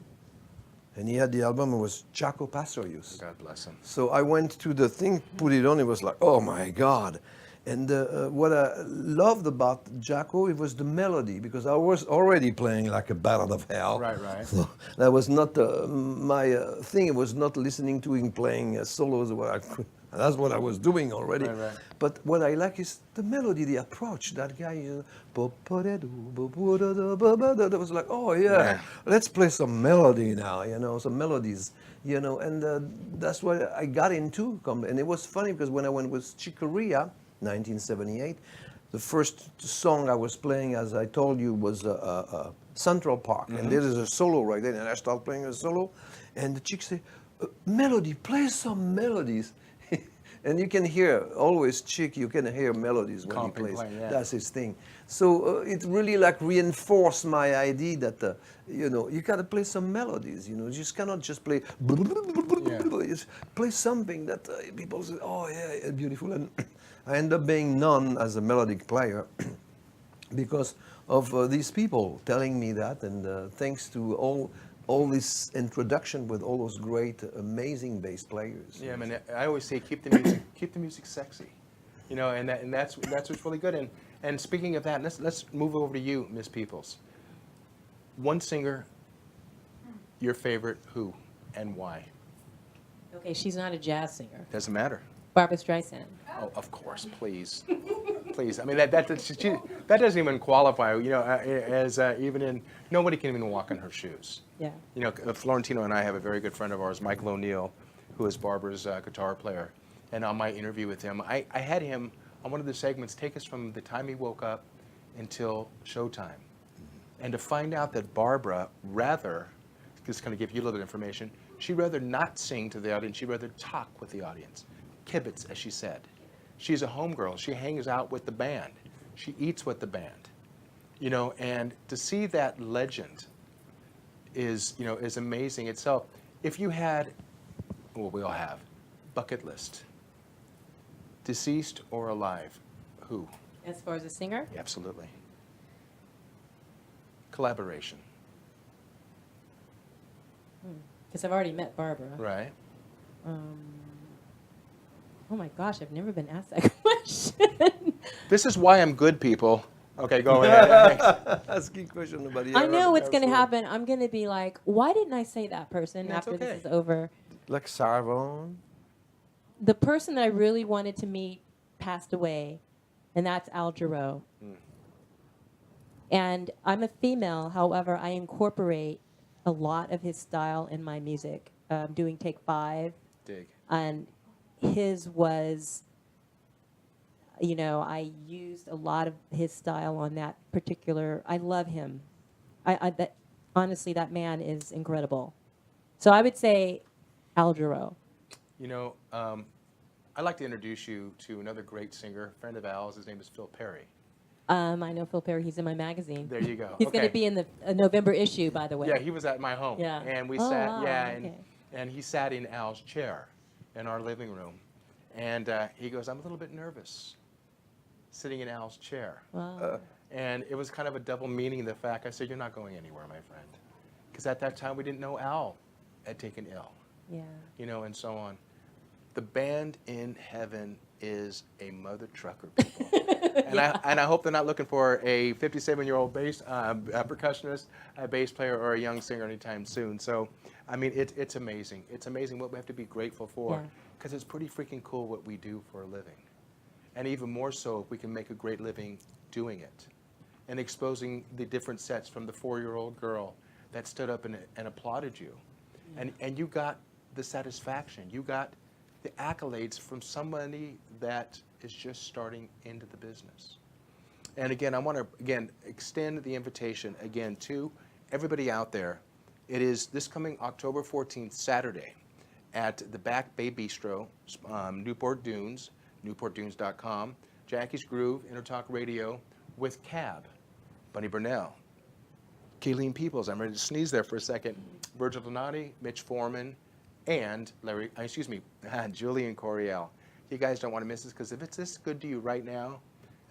And he had the album, it was Jaco Pastorius. God bless him. So I went to the thing, put it on, it was like, oh my God. And what I loved about Jaco, it was the melody, because I was already playing like a ballad of hell. Right, right. So that was not my thing. It was not listening to him playing solos. That's what I was doing already. Right, right. But what I like is the melody, the approach. That guy, that was like, oh yeah, let's play some melody now, some melodies, and that's what I got into. And it was funny because when I went with Chick Corea, 1978, the first song I was playing, as I told you, was Central Park. And there is a solo right there, and I start playing a solo, and the chick say, melody, play some melodies. And you can hear, always Chick, you can hear melodies when he Comping plays. playing, yeah. That's his thing. So it really reinforced my idea that, you got to play some melodies, you just cannot just play, just play something that people say, oh yeah, beautiful. And I end up being known as a melodic player because of these people telling me that, and thanks to all all this introduction with all those great, amazing bass players. Yeah, I mean, I always say keep the music sexy, you know, and that's what's really good. And speaking of that, let's move over to you, Miss Peoples. One singer, your favorite, who and why? Okay, she's not a jazz singer. Doesn't matter. Barbra Streisand. Oh, of course, please, please. I mean, that doesn't even qualify. You know, as even in nobody can even walk in her shoes. Yeah. You know, Florentino and I have a very good friend of ours, Michael O'Neill, who is Barbara's guitar player. And on my interview with him, I had him on one of the segments take us from the time he woke up until showtime. And to find out that Barbara rather, just going to give you a little bit of information, she'd rather not sing to the audience, she'd rather talk with the audience. Kibitz, as she said. She's a homegirl. She hangs out with the band. She eats with the band. You know, and to see that legend is amazing itself. If you had, well, we all have, bucket list, deceased or alive, who? As far as a singer? Absolutely. Collaboration. Because I've already met Barbara. Right. Oh my gosh, I've never been asked that question. This is why I'm good, people. Okay, go ahead. Asking question nobody I ever know what's asked going to for. happen. I'm going to be like, why didn't I say that person That's after okay. this is over? Like Sarah Vaughan. The person that I really wanted to meet passed away, and that's Al Jarreau. And I'm a female, however, I incorporate a lot of his style in my music. Doing Take 5, Dig. and his was, you know, I used a lot of his style on that particular. I love him. Honestly, that man is incredible. So I would say Al Jarreau. You know, I'd like to introduce you to another great singer, friend of Al's. His name is Phil Perry. I know Phil Perry. He's in my magazine. There you go. He's going Okay. to be in the November issue, by the way. Yeah, he was at my home. Yeah. And we Oh, sat, wow, yeah, okay. and he sat in Al's chair in our living room. And he goes, I'm a little bit nervous sitting in Al's chair. Wow. And it was kind of a double meaning, the fact I said, you're not going anywhere, my friend. Because at that time, we didn't know Al had taken ill, Yeah. you know, and so on. The band in heaven is a mother trucker, people. And I hope they're not looking for a 57-year-old bass percussionist, a bass player, or a young singer anytime soon. So, I mean, it's amazing. It's amazing what we have to be grateful for, Yeah. because it's pretty freaking cool what we do for a living. And even more so if we can make a great living doing it and exposing the different sets from the 4-year-old girl that stood up and applauded you. And you got the satisfaction. You got the accolades from somebody that is just starting into the business. And again, I want to extend the invitation again to everybody out there. It is this coming October 14th, Saturday, at the Back Bay Bistro, Newport Dunes, newportdunes.com, Jackie's Groove, EnterTalk Radio, with Cab, Bunny Brunel, Kaylene Peoples, I'm ready to sneeze there for a second, Virgil Donati, Mitch Foreman, and Julian Coriel. You guys don't want to miss this, because if it's this good to you right now,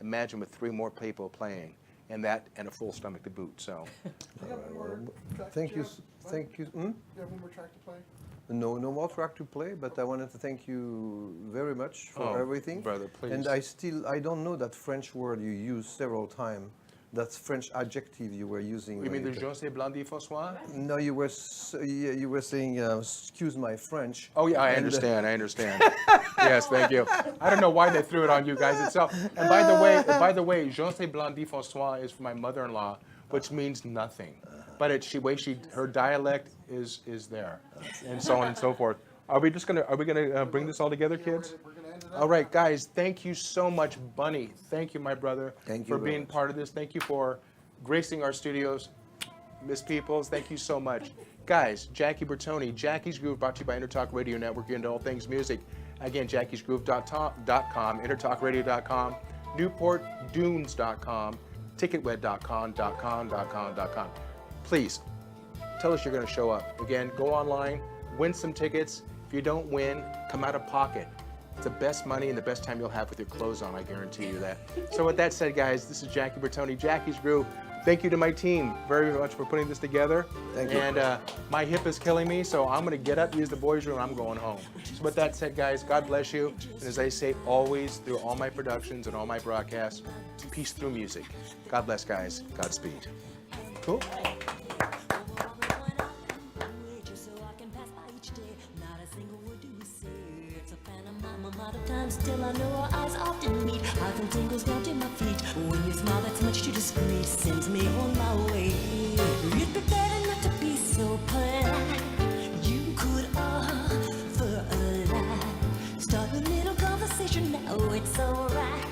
imagine with 3 more people playing, and that and a full stomach to boot. So, Do you have one more track? Thank Do you. have- Thank you. Do you have one more track to play? No more track to play, but I wanted to thank you very much for Oh, everything. brother, please. And I don't know that French word you used several times. That's French adjective you were using. you when mean the you- José Blandi François? No, you were saying, excuse my French. Oh yeah, I And, understand. I understand. Yes, thank you. I don't know why they threw it on you guys itself. And by the way, José Blandi François is for my mother-in-law, which means nothing. But her dialect is there, and so on and so forth. Are we gonna bring this all together, kids? We're gonna end it up. All right, guys, thank you so much, Bunny. Thank you, my brother, Thank you for very being much. part of this. Thank you for gracing our studios. Miss Peoples, thank you so much. Guys, Jackie Bertoni, Jackie's Groove, brought to you by EnterTalk Radio Network, into all things music. Again, jackiesgroove.com, EnterTalkRadio.com, NewportDunes.com, TicketWeb.com. Please, tell us you're going to show up. Again, go online, win some tickets. If you don't win, come out of pocket. It's the best money and the best time you'll have with your clothes on, I guarantee you that. So with that said, guys, this is Jackie Bertoni, Jackie's Groove, Thank you to my team very much for putting this together. Thank you. And my hip is killing me, so I'm going to get up, use the boys' room, I'm going home. So with that said, guys, God bless you. And as I say always through all my productions and all my broadcasts, peace through music. God bless, guys. Godspeed. Cool. Still I know our eyes often meet. I can tingles down to my feet. When you smile, that's much too discreet. Sends me on my way. It'd be better not to be so polite. You could offer a lie. Start a little conversation now, it's alright.